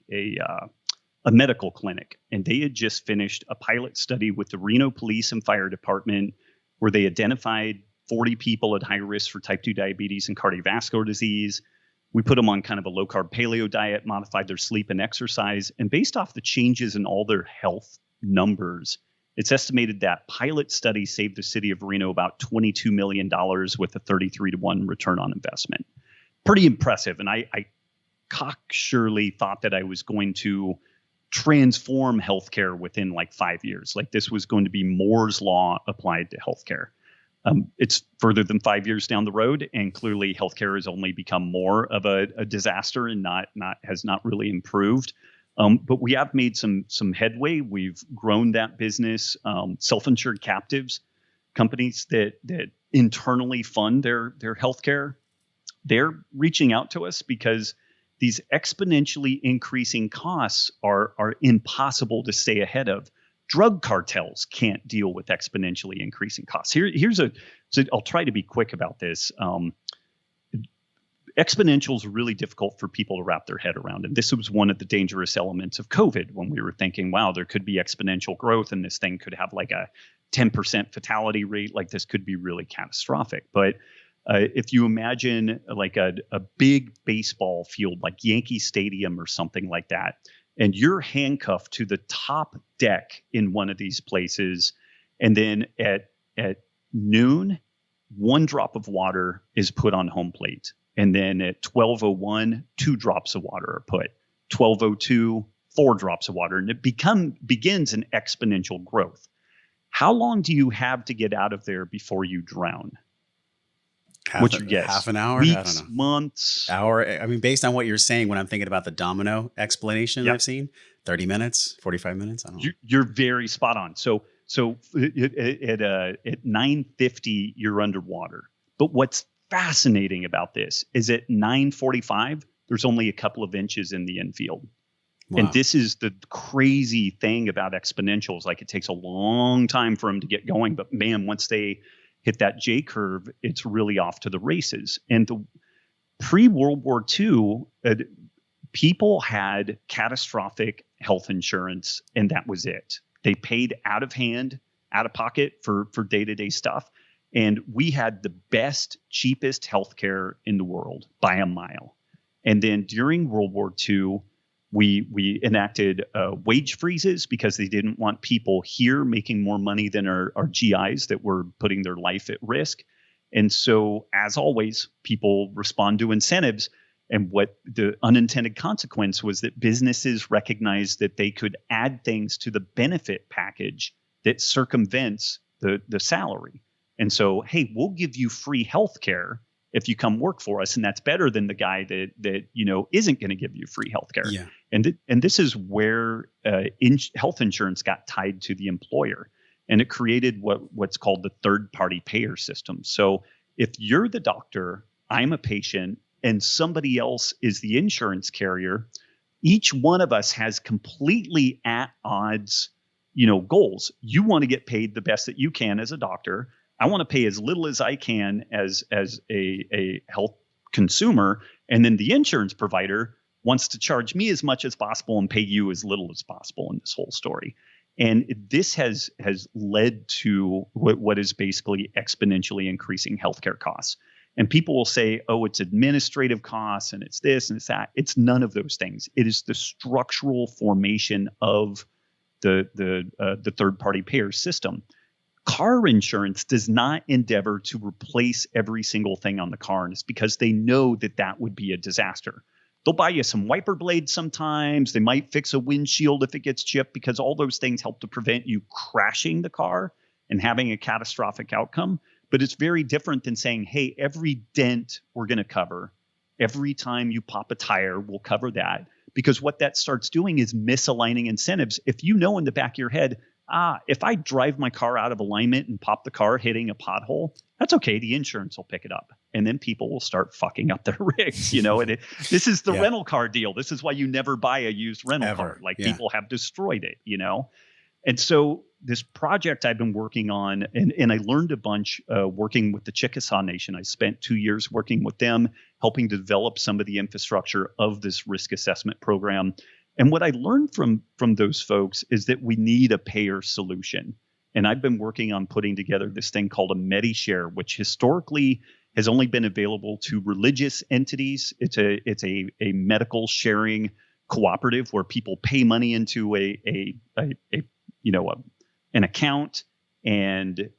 medical clinic, and they had just finished a pilot study with the Reno Police and Fire Department where they identified 40 people at high risk for type 2 diabetes and cardiovascular disease. We put them on kind of a low carb paleo diet, modified their sleep and exercise, and based off the changes in all their health numbers, it's estimated that pilot study saved the city of Reno about $22 million with a 33-to-1 return on investment. Pretty impressive. And I cocksurely thought that I was going to transform healthcare within like 5 years. Like, this was going to be Moore's Law applied to healthcare. It's further than 5 years down the road, and clearly healthcare has only become more of a disaster and has not really improved. But we have made some headway. We've grown that business. Self-insured captives, companies that internally fund their healthcare, they're reaching out to us because these exponentially increasing costs are impossible to stay ahead of. Drug cartels can't deal with exponentially increasing costs. So I'll try to be quick about this. Exponential is really difficult for people to wrap their head around. And this was one of the dangerous elements of COVID, when we were thinking, wow, there could be exponential growth and this thing could have like a 10% fatality rate. Like, this could be really catastrophic. But if you imagine like a big baseball field, like Yankee Stadium or something like that, and you're handcuffed to the top deck in one of these places, and then at noon, 1 drop of water is put on home plate. And then at 12:01, 2 drops of water are put. 12:02, 4 drops of water. And it begins an exponential growth. How long do you have to get out of there before you drown? What's your guess? Half an hour? Weeks, I don't know. Months? Hour? I mean, based on what you're saying, when I'm thinking about the domino explanation I've seen, 30 minutes, 45 minutes? I don't know. You're very spot on. So at 9:50, you're underwater. But what's fascinating about this is at 9:45, there's only a couple of inches in the infield. And this is the crazy thing about exponentials. Like, it takes a long time for them to get going, but man, once they hit that J curve, it's really off to the races. And the pre-World War II, people had catastrophic health insurance, and that was it. They paid out of hand, out of pocket for day-to-day stuff. And we had the best, cheapest healthcare in the world by a mile. And then during World War II, we enacted wage freezes because they didn't want people here making more money than our GIs that were putting their life at risk. And so, as always, people respond to incentives. And what the unintended consequence was that businesses recognized that they could add things to the benefit package that circumvents the salary. And so, hey, we'll give you free health care if you come work for us, and that's better than the guy that isn't going to give you free healthcare. Yeah. And this is where health insurance got tied to the employer, and it created what's called the third-party payer system. So if you're the doctor, I'm a patient, and somebody else is the insurance carrier, each one of us has completely at odds, goals. You want to get paid the best that you can as a doctor. I want to pay as little as I can as a health consumer. And then the insurance provider wants to charge me as much as possible and pay you as little as possible in this whole story. And this has led to what is basically exponentially increasing healthcare costs. And people will say, oh, it's administrative costs and it's this and it's that. It's none of those things. It is the structural formation of the third-party payer system. Car insurance does not endeavor to replace every single thing on the car, and it's because they know that would be a disaster. They'll buy you some wiper blades sometimes. They might fix a windshield if it gets chipped, because all those things help to prevent you crashing the car and having a catastrophic outcome. But it's very different than saying, hey, every dent we're going to cover. Every time you pop a tire, we'll cover that. Because what that starts doing is misaligning incentives. If you know in the back of your head, if I drive my car out of alignment and pop the car hitting a pothole, that's okay. The insurance will pick it up. And then people will start fucking up their rigs, and this is the rental car deal. This is why you never buy a used rental car. Like, people have destroyed it, And so this project I've been working on, and I learned a bunch working with the Chickasaw Nation. I spent 2 years working with them, helping to develop some of the infrastructure of this risk assessment program. And what I learned from those folks is that we need a payer solution. And I've been working on putting together this thing called a MediShare, which historically has only been available to religious entities. It's a medical sharing cooperative where people pay money into an account, and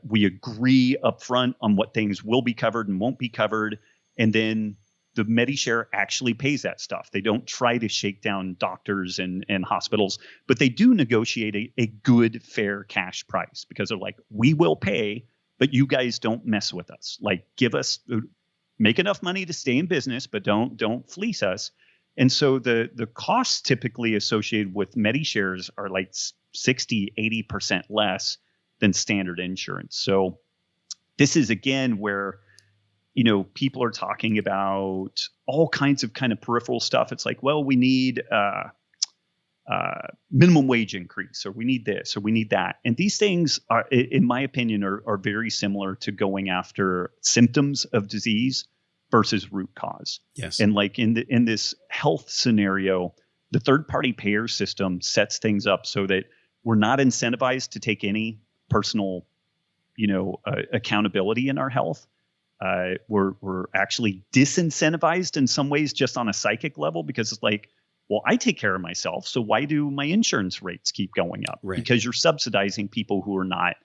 we agree upfront on what things will be covered and won't be covered, and then the MediShare actually pays that stuff. They don't try to shake down doctors and hospitals, but they do negotiate a good, fair cash price, because they're like, we will pay, but you guys don't mess with us. Like, make enough money to stay in business, but don't fleece us. And so the costs typically associated with MediShares are like 60, 80% less than standard insurance. So this is, again, where people are talking about all kinds of kind of peripheral stuff. It's like, well, we need minimum wage increase, or we need this, or we need that. And these things are, in my opinion, are very similar to going after symptoms of disease versus root cause. Yes. And like in this health scenario, the third-party payer system sets things up so that we're not incentivized to take any personal, accountability in our health. We're actually disincentivized in some ways, just on a psychic level, because it's like, well, I take care of myself, so why do my insurance rates keep going up? Right. Because you're subsidizing people who are not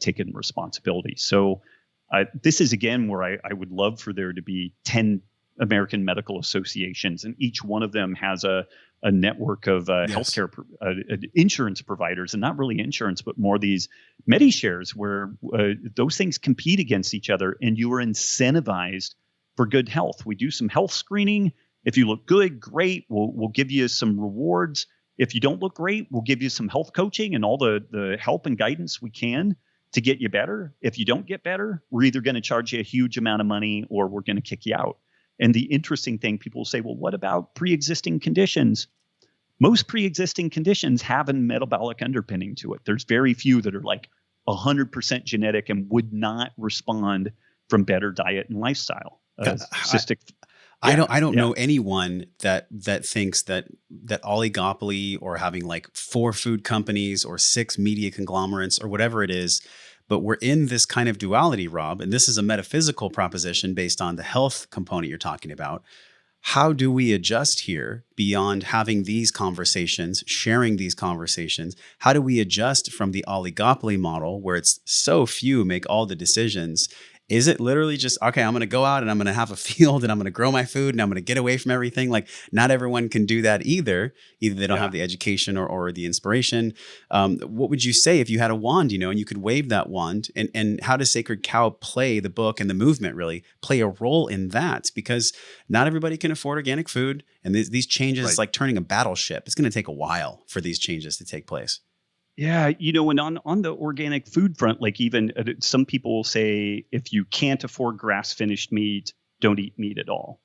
taking responsibility. So this is, again, where I would love for there to be 10 American medical associations, and each one of them has a network of healthcare insurance providers, and not really insurance, but more these MediShares, where those things compete against each other, and you are incentivized for good health. We do some health screening. If you look good, great. We'll give you some rewards. If you don't look great, we'll give you some health coaching and all the help and guidance we can to get you better. If you don't get better, we're either going to charge you a huge amount of money or we're going to kick you out. And the interesting thing, people will say, well, what about pre-existing conditions? Most pre-existing conditions have a metabolic underpinning to it. There's very few that are like 100% genetic and would not respond from better diet and lifestyle. Cystic. I don't know anyone that thinks that oligopoly or having like 4 food companies or 6 media conglomerates or whatever it is, but we're in this kind of duality, Rob, and this is a metaphysical proposition based on the health component you're talking about. How do we adjust here beyond having these conversations, sharing these conversations? How do we adjust from the oligopoly model where it's so few make all the decisions? Is it literally just, okay, I'm going to go out and I'm going to have a field and I'm going to grow my food and I'm going to get away from everything? Like, not everyone can do that either. Either they don't have the education or the inspiration. What would you say if you had a wand, and you could wave that wand? And how does Sacred Cow play, the book and the movement really play a role in that? Because not everybody can afford organic food. And these changes, it's like turning a battleship. It's going to take a while for these changes to take place. Yeah, and on the organic food front, like even some people will say, if you can't afford grass-finished meat, don't eat meat at all.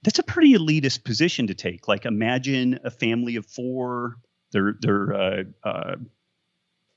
That's a pretty elitist position to take. Like, imagine a family of 4, they're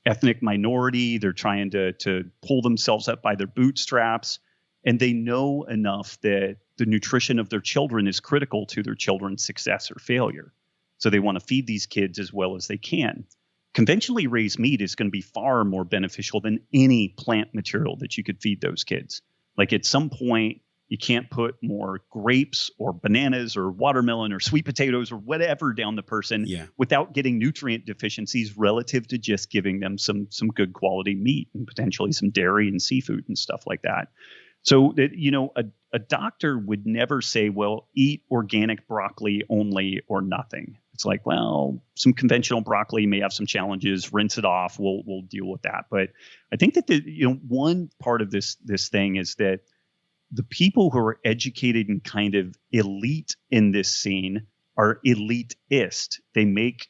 ethnic minority, they're trying to pull themselves up by their bootstraps, and they know enough that the nutrition of their children is critical to their children's success or failure. So they want to feed these kids as well as they can. Conventionally raised meat is going to be far more beneficial than any plant material that you could feed those kids. Like, at some point, you can't put more grapes or bananas or watermelon or sweet potatoes or whatever down the person without getting nutrient deficiencies relative to just giving them some good quality meat and potentially some dairy and seafood and stuff like that. So that, a doctor would never say, well, eat organic broccoli only or nothing. It's like, well, some conventional broccoli may have some challenges. Rinse it off. We'll deal with that. But I think that one part of this thing is that the people who are educated and kind of elite in this scene are elitist. They make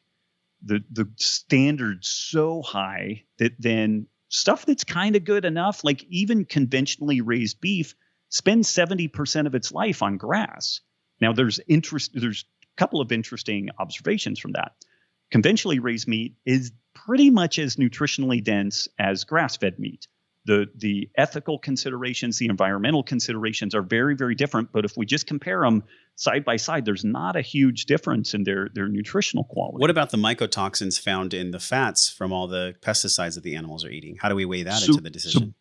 the standards so high that then stuff that's kind of good enough, like even conventionally raised beef, spends 70% of its life on grass. Now, there's couple of interesting observations from that. Conventionally raised meat is pretty much as nutritionally dense as grass-fed meat. The ethical considerations, the environmental considerations are very, very different. But if we just compare them side by side, there's not a huge difference in their nutritional quality. What about the mycotoxins found in the fats from all the pesticides that the animals are eating? How do we weigh that into the decision?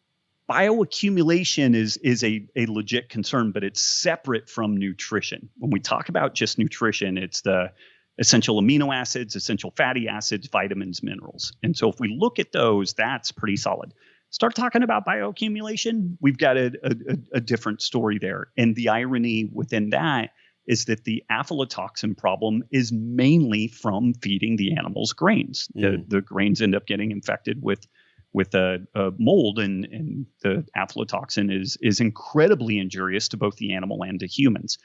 Bioaccumulation is a legit concern, but it's separate from nutrition. When we talk about just nutrition, it's the essential amino acids, essential fatty acids, vitamins, minerals. And so if we look at those, that's pretty solid. Start talking about bioaccumulation, we've got a different story there. And the irony within that is that the aflatoxin problem is mainly from feeding the animals grains. The grains end up getting infected with a mold, and the aflatoxin is incredibly injurious to both the animal and to humans.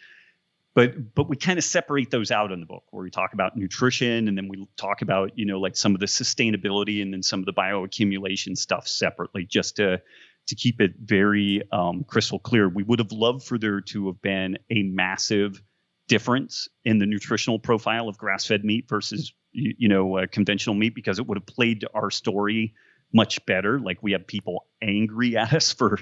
But we kind of separate those out in the book, where we talk about nutrition, and then we talk about, like some of the sustainability and then some of the bioaccumulation stuff separately, just to keep it very crystal clear. We would have loved for there to have been a massive difference in the nutritional profile of grass-fed meat versus conventional meat, because it would have played to our story much better. Like, we have people angry at us for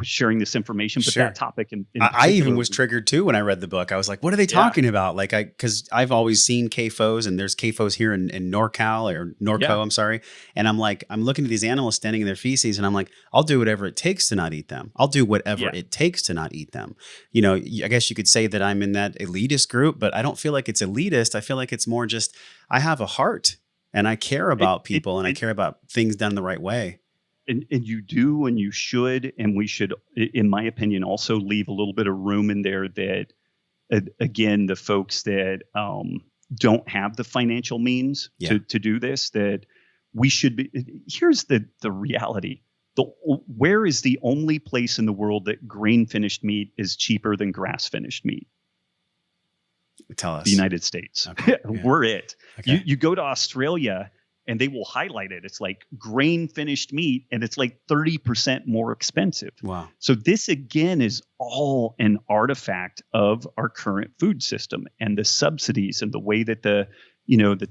sharing this information, but that topic in I even was triggered too when I read the book. I was like, what are they talking about? Like, because I've always seen CAFOs, and there's CAFOs here in NorCal or Norco, I'm sorry. And I'm like, I'm looking at these animals standing in their feces, and I'm like, I'll do whatever it takes to not eat them. I'll do whatever it takes to not eat them. I guess you could say that I'm in that elitist group, but I don't feel like it's elitist. I feel like it's more just, I have a heart and I care about people, and I care about things done the right way. And you do, and you should, and we should, in my opinion, also leave a little bit of room in there that, again, the folks that don't have the financial means to do this, that we should be. Here's the reality. Where is the only place in the world that grain-finished meat is cheaper than grass-finished meat? Tell us. The United States. Okay. We're it. Okay. You go to Australia, and they will highlight it. It's like grain finished meat, and it's like 30% more expensive. Wow. So this again is all an artifact of our current food system and the subsidies and the way that the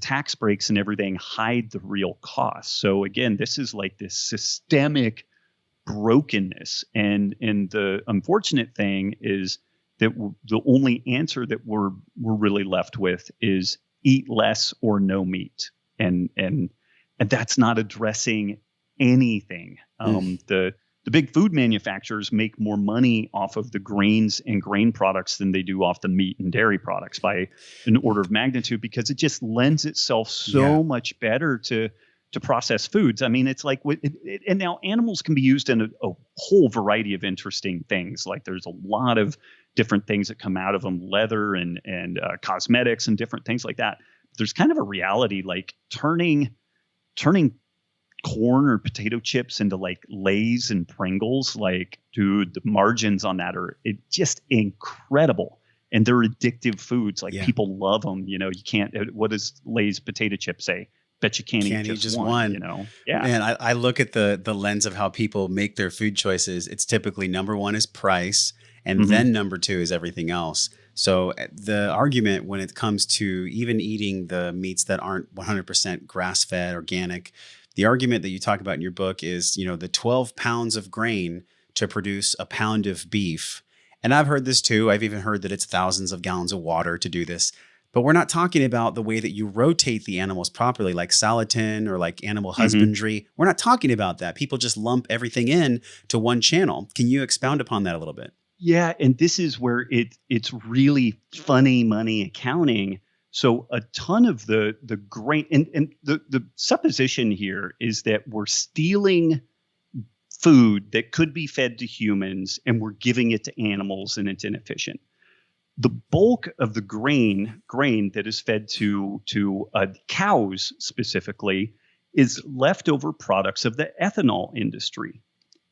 tax breaks and everything hide the real costs. So again, this is like this systemic brokenness. And the unfortunate thing is that the only answer that we're really left with is eat less or no meat. And that's not addressing anything. The big food manufacturers make more money off of the grains and grain products than they do off the meat and dairy products by an order of magnitude, because it just lends itself so much better to processed foods. I mean, it's like, and now animals can be used in a whole variety of interesting things. Like there's a lot of different things that come out of them, leather and cosmetics and different things like that. There's kind of a reality, like turning corn or potato chips into like Lay's and Pringles. Like, dude, the margins on that are just incredible. And they're addictive foods. Like people love them. You can't, what does Lay's potato chip say? Bet you can't eat just one. Man, I look at the lens of how people make their food choices. It's typically number one is price, and then number two is everything else. So the argument when it comes to even eating the meats that aren't 100% grass-fed, organic, the argument that you talk about in your book is, the 12 pounds of grain to produce a pound of beef. And I've heard this too. I've even heard that it's thousands of gallons of water to do this. But we're not talking about the way that you rotate the animals properly, like salatin or like animal husbandry. We're not talking about that. People just lump everything in to one channel. Can you expound upon that a little bit? Yeah, and this is where it's really funny money accounting. So a ton of the grain and the supposition here is that we're stealing food that could be fed to humans and we're giving it to animals, and it's inefficient. The bulk of the grain that is fed to cows specifically is leftover products of the ethanol industry.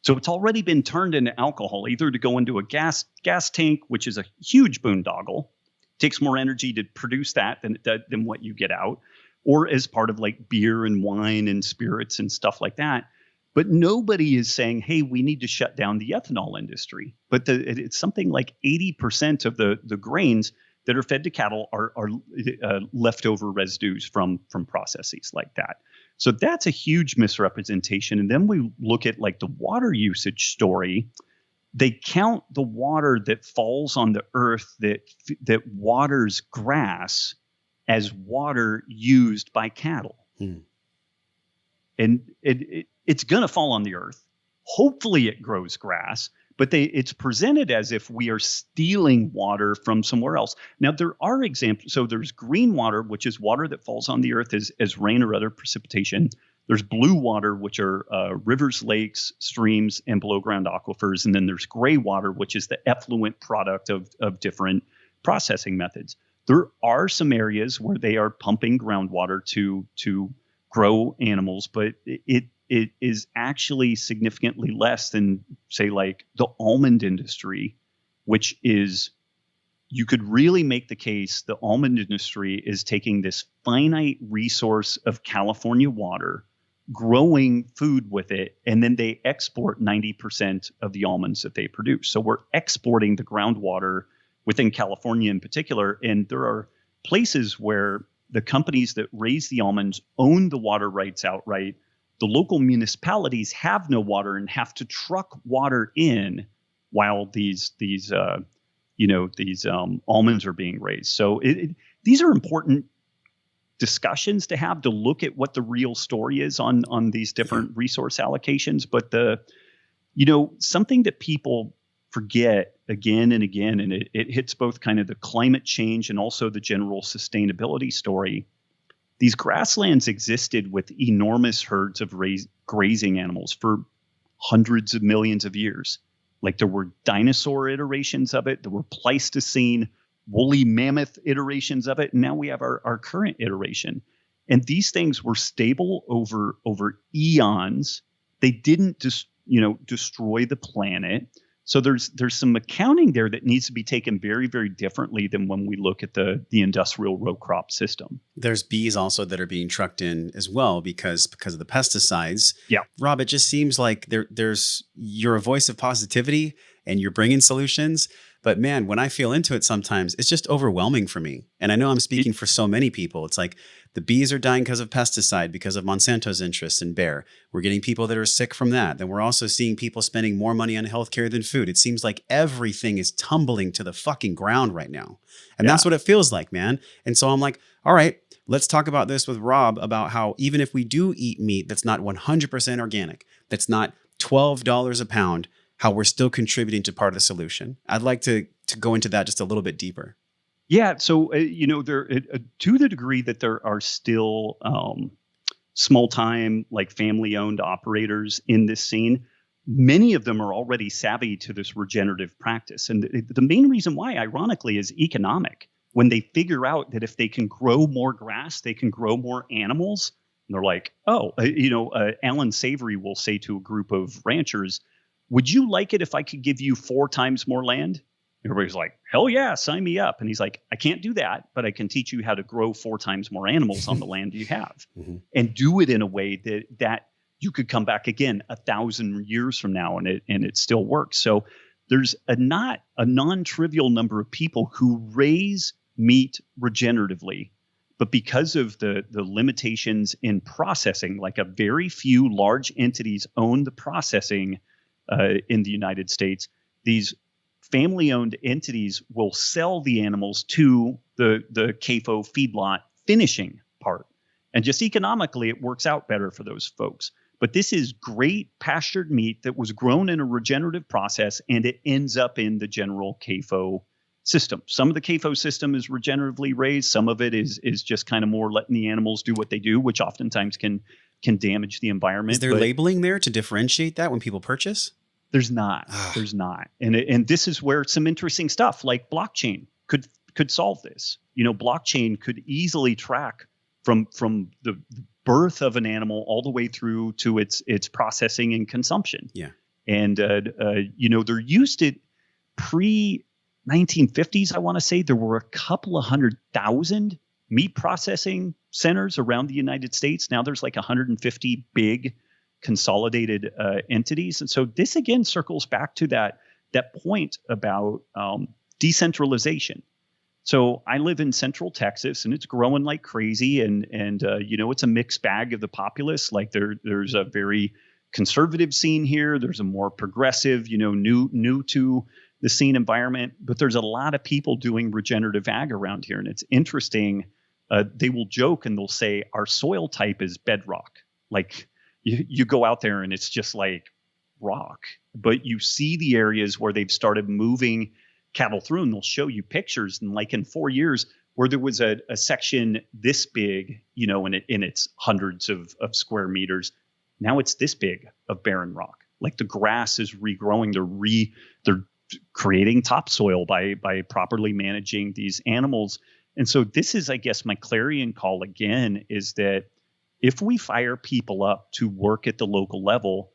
So it's already been turned into alcohol, either to go into a gas tank, which is a huge boondoggle, takes more energy to produce that than what you get out, or as part of like beer and wine and spirits and stuff like that. But nobody is saying, hey, we need to shut down the ethanol industry. But it's something like 80% of the grains that are fed to cattle are leftover residues from processes like that. So that's a huge misrepresentation. And then we look at like the water usage story. They count the water that falls on the earth that waters grass as water used by cattle. And it's going to fall on the earth. Hopefully it grows grass, but it's presented as if we are stealing water from somewhere else. Now, there are examples. So there's green water, which is water that falls on the earth as rain or other precipitation. There's blue water, which are rivers, lakes, streams, and below ground aquifers. And then there's gray water, which is the effluent product of different processing methods. There are some areas where they are pumping groundwater to grow animals, but it is actually significantly less than, say, like the almond industry, which is, you could really make the case the almond industry is taking this finite resource of California water, growing food with it, and then they export 90% of the almonds that they produce. So we're exporting the groundwater within California in particular, and there are places where the companies that raise the almonds own the water rights outright. The local municipalities have no water and have to truck water in while these almonds are being raised. So these are important discussions to have, to look at what the real story is on these different resource allocations. But something that people forget again and again, and it hits both kind of the climate change and also the general sustainability story. These grasslands existed with enormous herds of grazing animals for hundreds of millions of years. Like there were dinosaur iterations of it, there were Pleistocene, woolly mammoth iterations of it, and now we have our current iteration. And these things were stable over eons. They didn't destroy the planet. So there's some accounting there that needs to be taken very, very differently than when we look at the industrial row crop system. There's bees also that are being trucked in as well because of the pesticides. Yeah. Rob, it just seems like you're a voice of positivity and you're bringing solutions. But man, when I feel into it sometimes, it's just overwhelming for me. And I know I'm speaking for so many people. It's like the bees are dying because of pesticide, because of Monsanto's interest in Bayer. We're getting people that are sick from that. Then we're also seeing people spending more money on healthcare than food. It seems like everything is tumbling to the fucking ground right now. And that's what it feels like, man. And so I'm like, all right, let's talk about this with Rob about how even if we do eat meat that's not 100% organic, that's not $12 a pound, how we're still contributing to part of the solution. I'd like to go into that just a little bit deeper. Yeah. So, there to the degree that there are still small time, like family owned operators in this scene, many of them are already savvy to this regenerative practice. And the main reason why, ironically, is economic. When they figure out that if they can grow more grass, they can grow more animals. And they're like, Alan Savory will say to a group of ranchers, would you like it if I could give you 4 times more land? Everybody's like, hell yeah, sign me up. And he's like, I can't do that, but I can teach you how to grow 4 times more animals on the land you have and do it in a way that you could come back again 1,000 years from now and it still works. So there's a non-trivial number of people who raise meat regeneratively, but because of the limitations in processing, like a very few large entities own the processing in the United States, these family-owned entities will sell the animals to the CAFO feedlot finishing part. And just economically, it works out better for those folks. But this is great pastured meat that was grown in a regenerative process, and it ends up in the general CAFO system. Some of the CAFO system is regeneratively raised. Some of it is just kind of more letting the animals do what they do, which oftentimes can damage the environment. Is there labeling there to differentiate that when people purchase? There's not. And this is where some interesting stuff like blockchain could solve this. Blockchain could easily track from the birth of an animal all the way through to its processing and consumption. Yeah. And they're used it pre-1950s, I want to say. There were a couple of 100,000 meat processing centers around the United States. Now there's like 150 big consolidated entities. And so this again circles back to that point about decentralization. So I live in Central Texas and it's growing like crazy. And it's a mixed bag of the populace. Like there's a very conservative scene here. There's a more progressive, new to the scene environment, but there's a lot of people doing regenerative ag around here. And it's interesting. They will joke and they'll say our soil type is bedrock. Like, you go out there and it's just like rock, but you see the areas where they've started moving cattle through and they'll show you pictures. And like in 4 years where there was a section this big, in its hundreds of square meters, now it's this big of barren rock. Like the grass is regrowing. They're creating topsoil by properly managing these animals. And so this is, I guess, my clarion call again, is that if we fire people up to work at the local level,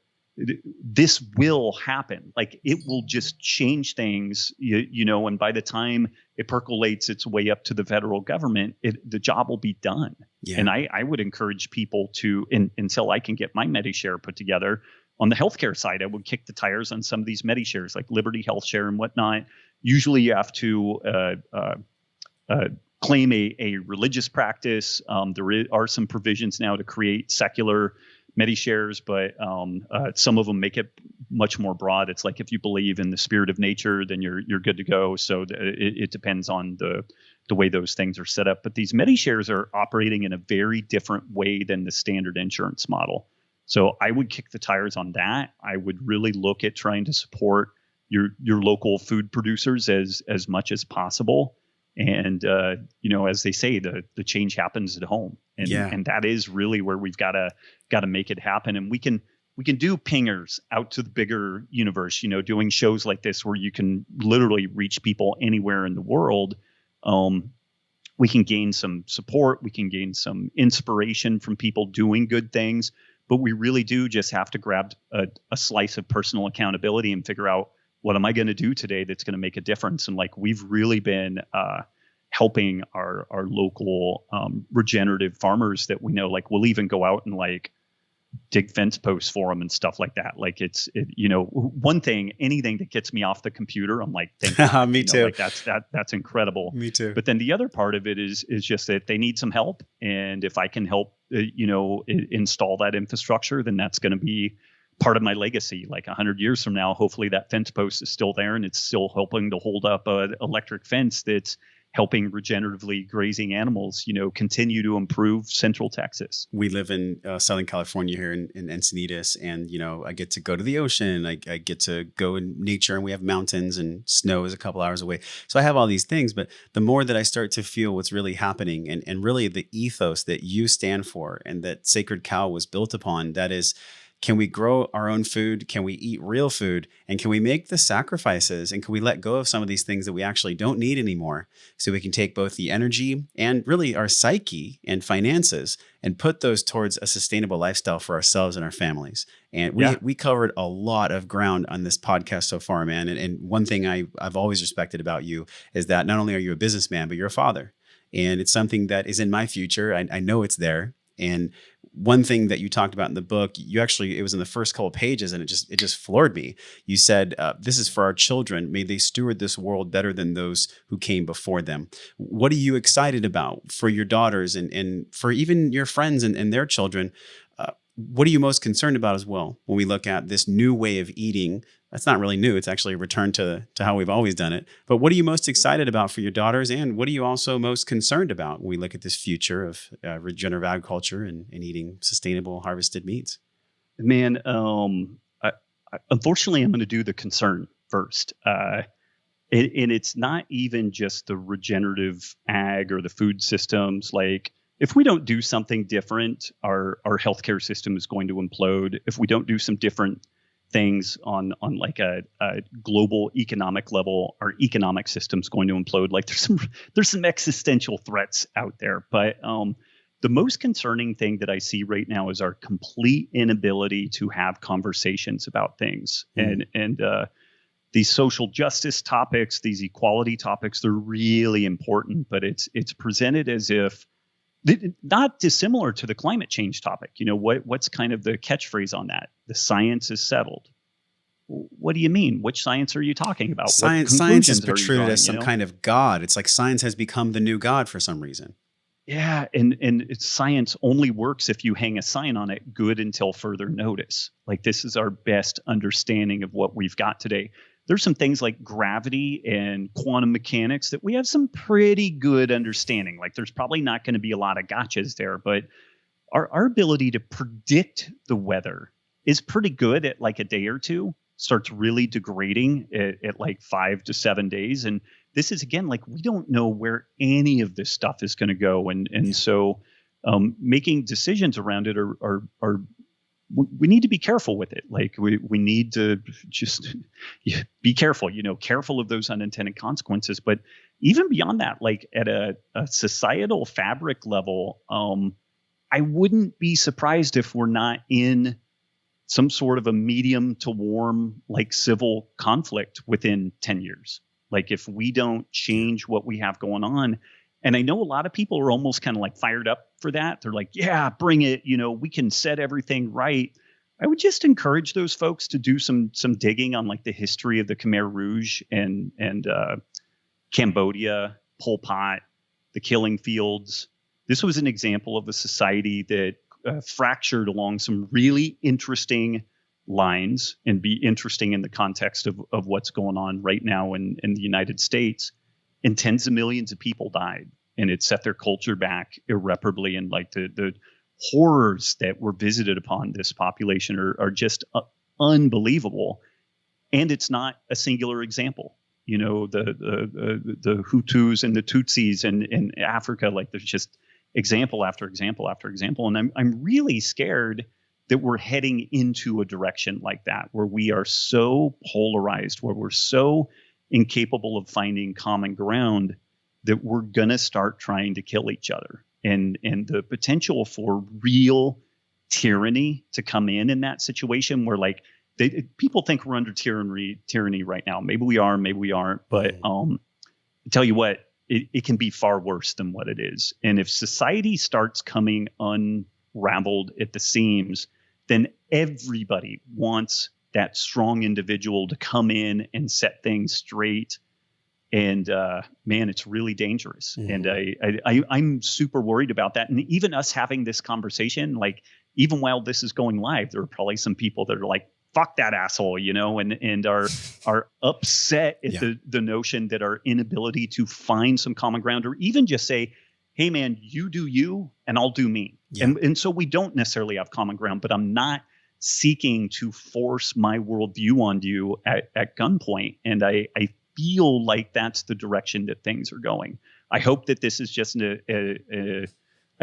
this will happen. Like it will just change things, and by the time it percolates its way up to the federal government, the job will be done. Yeah. And I would encourage people to, until I can get my MediShare put together, on the healthcare side, I would kick the tires on some of these MediShares like Liberty Health Share and whatnot. Usually you have to claim a religious practice. There are some provisions now to create secular MediShares, but some of them make it much more broad. It's like if you believe in the spirit of nature, then you're good to go. So it depends on the way those things are set up. But these MediShares are operating in a very different way than the standard insurance model. So I would kick the tires on that. I would really look at trying to support your local food producers as much as possible. And, as they say, the change happens at home. And that is really where we've got to make it happen. And we can do pingers out to the bigger universe, doing shows like this where you can literally reach people anywhere in the world. We can gain some support. We can gain some inspiration from people doing good things. But we really do just have to grab a slice of personal accountability and figure out, what am I going to do today that's going to make a difference? And like, we've really been helping our local regenerative farmers that we know. Like, we'll even go out and like dig fence posts for them and stuff like that. Like, one thing, anything that gets me off the computer, I'm like, thank God. Me too. Like, that's incredible. Me too. But then the other part of it is just that they need some help. And if I can help, install that infrastructure, then that's going to be part of my legacy. Like 100 years from now, hopefully that fence post is still there and it's still helping to hold up an electric fence that's helping regeneratively grazing animals, continue to improve Central Texas. We live in Southern California here in Encinitas, and, I get to go to the ocean. I get to go in nature, and we have mountains, and snow is a couple hours away. So I have all these things, but the more that I start to feel what's really happening, and really the ethos that you stand for and that Sacred Cow was built upon, that is, can we grow our own food? Can we eat real food? And can we make the sacrifices? And can we let go of some of these things that we actually don't need anymore, so we can take both the energy and really our psyche and finances and put those towards a sustainable lifestyle for ourselves and our families? And we covered a lot of ground on this podcast so far, man. And one thing I've always respected about you is that not only are you a businessman, but you're a father. And it's something that is in my future. I know it's there. And one thing that you talked about in the book, it was in the first couple of pages, and it just floored me. You said, this is for our children. May they steward this world better than those who came before them. What are you excited about for your daughters and for even your friends and their children? What are you most concerned about as well when we look at this new way of eating? That's not really new. It's actually a return to how we've always done it. But what are you most excited about for your daughters? And what are you also most concerned about when we look at this future of regenerative agriculture and eating sustainable harvested meats? Man, unfortunately, I'm going to do the concern first. And it's not even just the regenerative ag or the food systems. Like, if we don't do something different, our healthcare system is going to implode. If we don't do some different things on like a global economic level, our economic system's going to implode. Like, there's some existential threats out there. But the most concerning thing that I see right now is our complete inability to have conversations about things. And these social justice topics, these equality topics, they're really important, but it's presented as if not dissimilar to the climate change topic. What's kind of the catchphrase on that? The science is settled. What do you mean? Which science are you talking about? Science is portrayed as some kind of God. It's like science has become the new God for some reason. Yeah, and science only works if you hang a sign on it, good until further notice. Like, this is our best understanding of what we've got today. There's some things like gravity and quantum mechanics that we have some pretty good understanding. Like, there's probably not going to be a lot of gotchas there, but our ability to predict the weather is pretty good at like a day or two, starts really degrading at like 5 to 7 days. And this is, again, like, we don't know where any of this stuff is going to go. And so making decisions around it are we need to be careful with it. Like, we need to just be careful, careful of those unintended consequences. But even beyond that, like at a societal fabric level, I wouldn't be surprised if we're not in some sort of a medium to warm, like, civil conflict within 10 years. Like, if we don't change what we have going on. And I know a lot of people are almost kind of like fired up for that. They're like, yeah, bring it. We can set everything right. I would just encourage those folks to do some digging on like the history of the Khmer Rouge and Cambodia, Pol Pot, the killing fields. This was an example of a society that fractured along some really interesting lines, and be interesting in the context of what's going on right now in the United States. And tens of millions of people died, and it set their culture back irreparably. And like the horrors that were visited upon this population are just unbelievable. And it's not a singular example. The Hutus and the Tutsis in Africa, like, there's just example after example after example. And I'm really scared that we're heading into a direction like that, where we are so polarized, where we're so incapable of finding common ground, that we're going to start trying to kill each other. And the potential for real tyranny to come in that situation, where like people think we're under tyranny right now. Maybe we are, maybe we aren't. But I tell you what, it can be far worse than what it is. And if society starts coming unraveled at the seams, then everybody wants that strong individual to come in and set things straight. And man, it's really dangerous. And I'm super worried about that. And even us having this conversation, like even while this is going live, there are probably some people that are like, fuck that asshole, and are upset at the notion that our inability to find some common ground, or even just say, hey man, you do you and I'll do me. Yeah. And so we don't necessarily have common ground, but I'm not seeking to force my worldview on you at gunpoint. And I feel like that's the direction that things are going. I hope that this is just a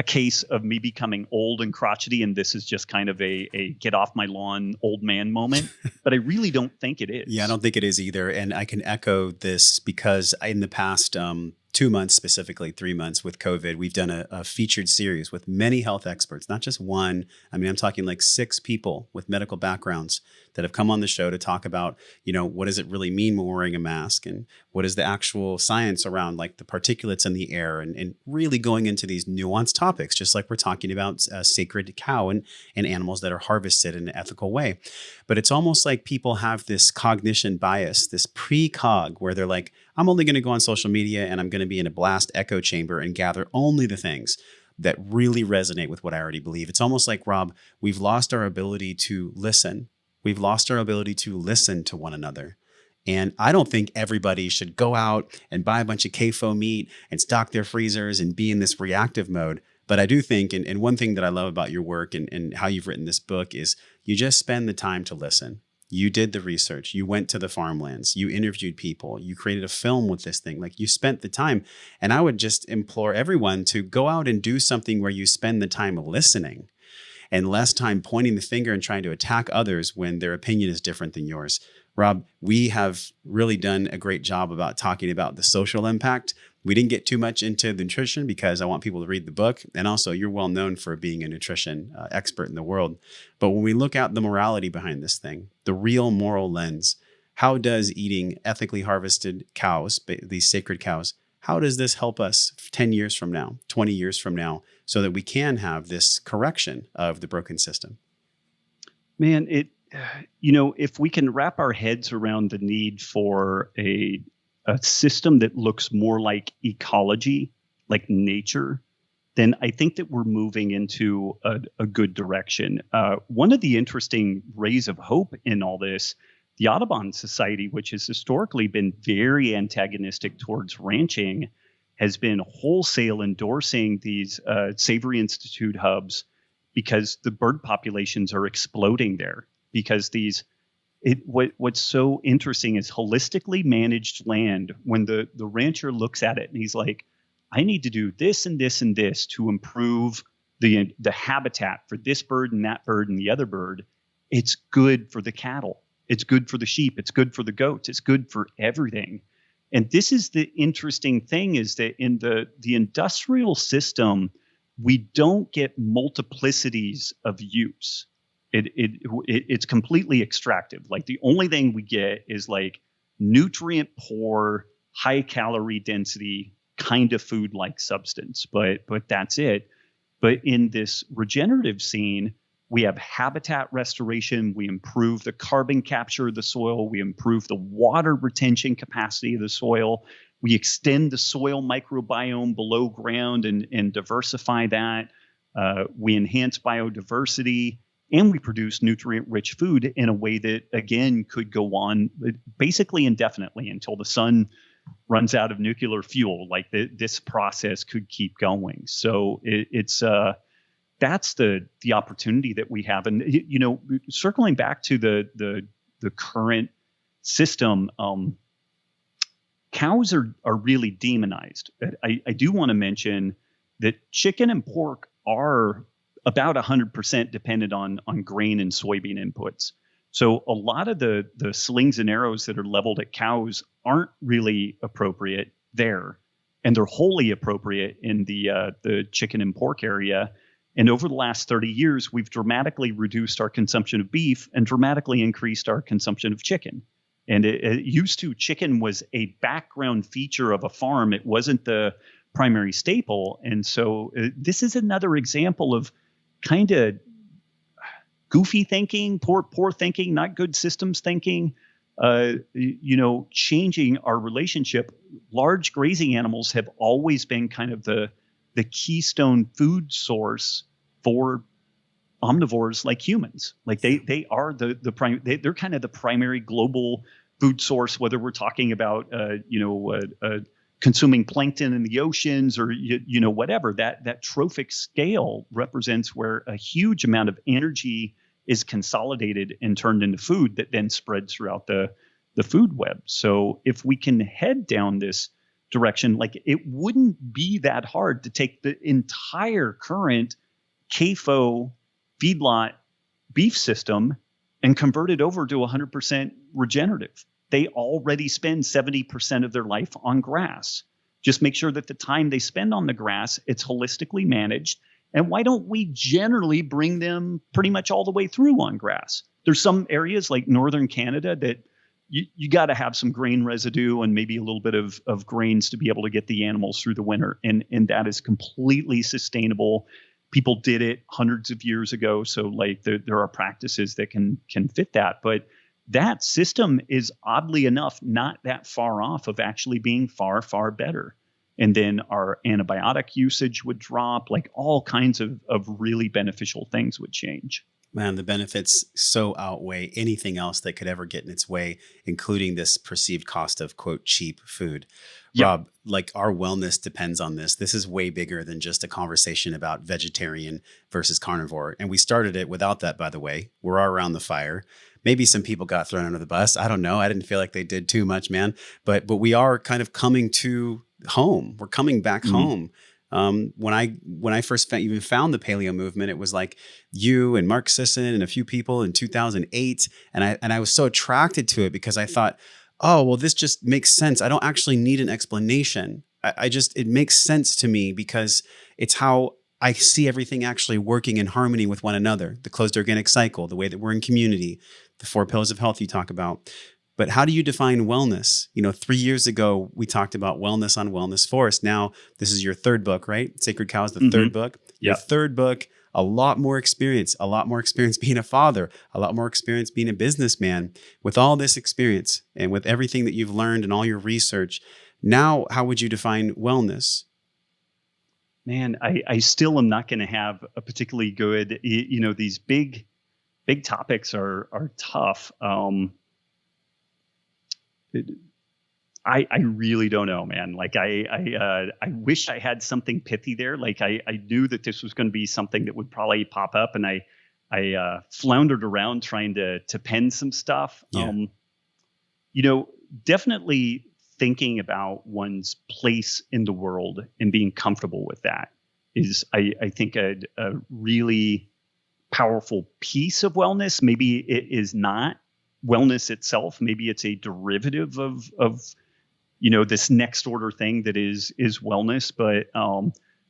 case of me becoming old and crotchety, and this is just kind of a get off my lawn old man moment. But I really don't think it is. Yeah, I don't think it is either. And I can echo this because in the past 2 months, specifically 3 months with COVID, we've done a featured series with many health experts, not just one. I mean, I'm talking like 6 people with medical backgrounds that have come on the show to talk about, what does it really mean when we're wearing a mask, and what is the actual science around like the particulates in the air, and really going into these nuanced topics, just like we're talking about sacred cow and animals that are harvested in an ethical way. But it's almost like people have this cognition bias, this precog, where they're like, I'm only going to go on social media and I'm going to be in a blast echo chamber and gather only the things that really resonate with what I already believe. It's almost like, Rob, we've lost our ability to listen. We've lost our ability to listen to one another. And I don't think everybody should go out and buy a bunch of CAFO meat and stock their freezers and be in this reactive mode. But I do think, and one thing that I love about your work and how you've written this book is you just spend the time to listen. You did the research. You went to the farmlands. You interviewed people. You created a film with this thing. Like, you spent the time. And I would just implore everyone to go out and do something where you spend the time listening and less time pointing the finger and trying to attack others when their opinion is different than yours. Rob, we have really done a great job about talking about the social impact. We didn't get too much into the nutrition because I want people to read the book. And also, you're well known for being a nutrition expert in the world. But when we look at the morality behind this thing, the real moral lens, how does eating ethically harvested cows, these sacred cows, how does this help us 10 years from now, 20 years from now, so that we can have this correction of the broken system? Man, if we can wrap our heads around the need for a system that looks more like ecology, like nature, then I think that we're moving into a good direction. One of the interesting rays of hope in all this, the Audubon Society, which has historically been very antagonistic towards ranching, has been wholesale endorsing these Savory Institute hubs because the bird populations are exploding there. Because what's so interesting is holistically managed land. When the rancher looks at it and he's like, I need to do this and this and this to improve the habitat for this bird and that bird and the other bird, it's good for the cattle. It's good for the sheep. It's good for the goats. It's good for everything. And this is the interesting thing, is that in the industrial system, we don't get multiplicities of use. It's completely extractive. Like, the only thing we get is like nutrient poor, high calorie density kind of food like substance, but that's it. But in this regenerative scene, we have habitat restoration. We improve the carbon capture of the soil. We improve the water retention capacity of the soil. We extend the soil microbiome below ground and diversify that. We enhance biodiversity. And we produce nutrient-rich food in a way that, again, could go on basically indefinitely until the sun runs out of nuclear fuel. Like, this process could keep going. So that's the opportunity that we have. And circling back to the current system, cows are really demonized. I do want to mention that chicken and pork are about 100% dependent on grain and soybean inputs. So a lot of the slings and arrows that are leveled at cows aren't really appropriate there, and they're wholly appropriate in the chicken and pork area. And over the last 30 years, we've dramatically reduced our consumption of beef and dramatically increased our consumption of chicken. And it used to, chicken was a background feature of a farm. It wasn't the primary staple. And so this is another example of kind of goofy thinking, poor thinking, not good systems thinking, changing our relationship. Large grazing animals have always been kind of the keystone food source for omnivores like humans. Like they are they're kind of the primary global food source, whether we're talking about consuming plankton in the oceans or whatever. That trophic scale represents where a huge amount of energy is consolidated and turned into food that then spreads throughout the food web. So if we can head down this direction, like it wouldn't be that hard to take the entire current CAFO feedlot beef system and convert it over to 100% regenerative. They already spend 70% of their life on grass. Just make sure that the time they spend on the grass, it's holistically managed. And why don't we generally bring them pretty much all the way through on grass? There's some areas like northern Canada that you got to have some grain residue and maybe a little bit of grains to be able to get the animals through the winter. And that is completely sustainable. People did it hundreds of years ago. So like there are practices that can fit that. But that system is oddly enough not that far off of actually being far, far better. And then our antibiotic usage would drop, like all kinds of really beneficial things would change. Man, the benefits so outweigh anything else that could ever get in its way, including this perceived cost of, quote, cheap food. Yep. Rob, like our wellness depends on this. This is way bigger than just a conversation about vegetarian versus carnivore. And we started it without that, by the way. We're all around the fire. Maybe some people got thrown under the bus. I don't know. I didn't feel like they did too much, man. But we are kind of coming to home. We're coming back home. When I first even found the paleo movement, it was like you and Mark Sisson and a few people in 2008. And I was so attracted to it because I thought, oh, well, this just makes sense. I don't actually need an explanation. It makes sense to me because it's how I see everything actually working in harmony with one another. The closed organic cycle, the way that we're in community, the 4 pillars of health you talk about. But how do you define wellness? 3 years ago, we talked about wellness on Wellness Force. Now, this is your third book, right? Sacred Cow is the third book. Your third book, a lot more experience being a father, a lot more experience being a businessman. With all this experience and with everything that you've learned and all your research, now how would you define wellness? Man, I still am not going to have a particularly good, these big topics are tough. I really don't know, man. Like I wish I had something pithy there. Like I knew that this was going to be something that would probably pop up, and I floundered around trying to pen some stuff. Yeah. Definitely thinking about one's place in the world and being comfortable with that is, I think, a really powerful piece of wellness. Maybe it is not wellness itself. Maybe it's a derivative of this next order thing that is wellness. But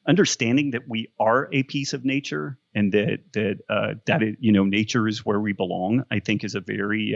understanding that we are a piece of nature and that nature is where we belong, I think is a very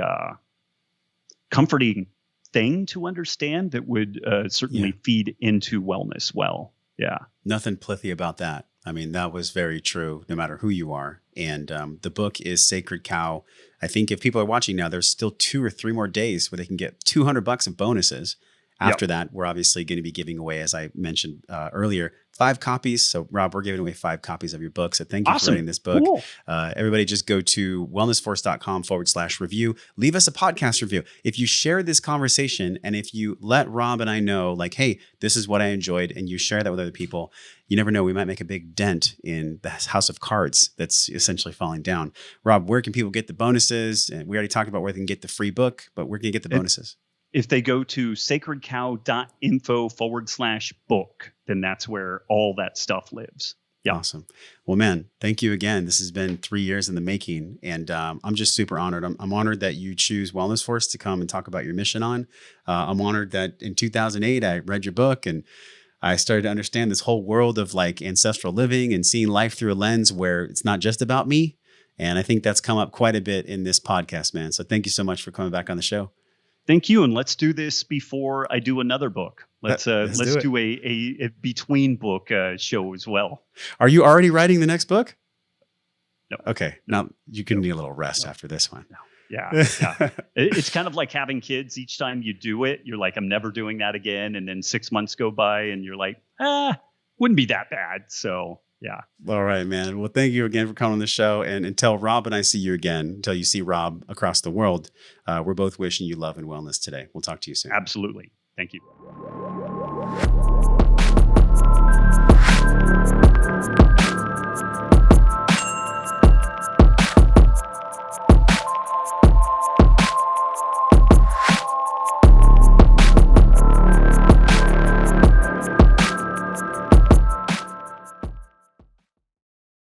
comforting thing to understand that would certainly feed into wellness well. Yeah. Nothing pithy about that. I mean, that was very true, no matter who you are. And the book is Sacred Cow. I think if people are watching now, there's still 2 or 3 more days where they can get $200 of bonuses. After that, we're obviously going to be giving away, as I mentioned earlier, 5 copies. So, Rob, we're giving away 5 copies of your book. So thank you for writing this book. Cool. Everybody just go to wellnessforce.com/review. Leave us a podcast review. If you share this conversation and if you let Rob and I know, like, hey, this is what I enjoyed, and you share that with other people, you never know, we might make a big dent in the house of cards that's essentially falling down. Rob, where can people get the bonuses? And we already talked about where they can get the free book, but where can you get the bonuses? If they go to sacredcow.info/book, then that's where all that stuff lives. Yeah. Awesome. Well, man, thank you again. This has been 3 years in the making, and I'm just super honored. I'm honored that you choose Wellness Force to come and talk about your mission on. I'm honored that in 2008, I read your book, and I started to understand this whole world of like ancestral living and seeing life through a lens where it's not just about me. And I think that's come up quite a bit in this podcast, man. So thank you so much for coming back on the show. Thank you. And let's do this before I do another book. Let's do a between book show as well. Are you already writing the next book? No. Okay. Now you can need a little rest after this one. No. Yeah. It's kind of like having kids. Each time you do it, you're like, I'm never doing that again. And then 6 months go by and you're like, wouldn't be that bad. So yeah. All right, man. Well, thank you again for coming on the show. And until Robb and I see you again, until you see Robb across the world, we're both wishing you love and wellness today. We'll talk to you soon. Absolutely. Thank you.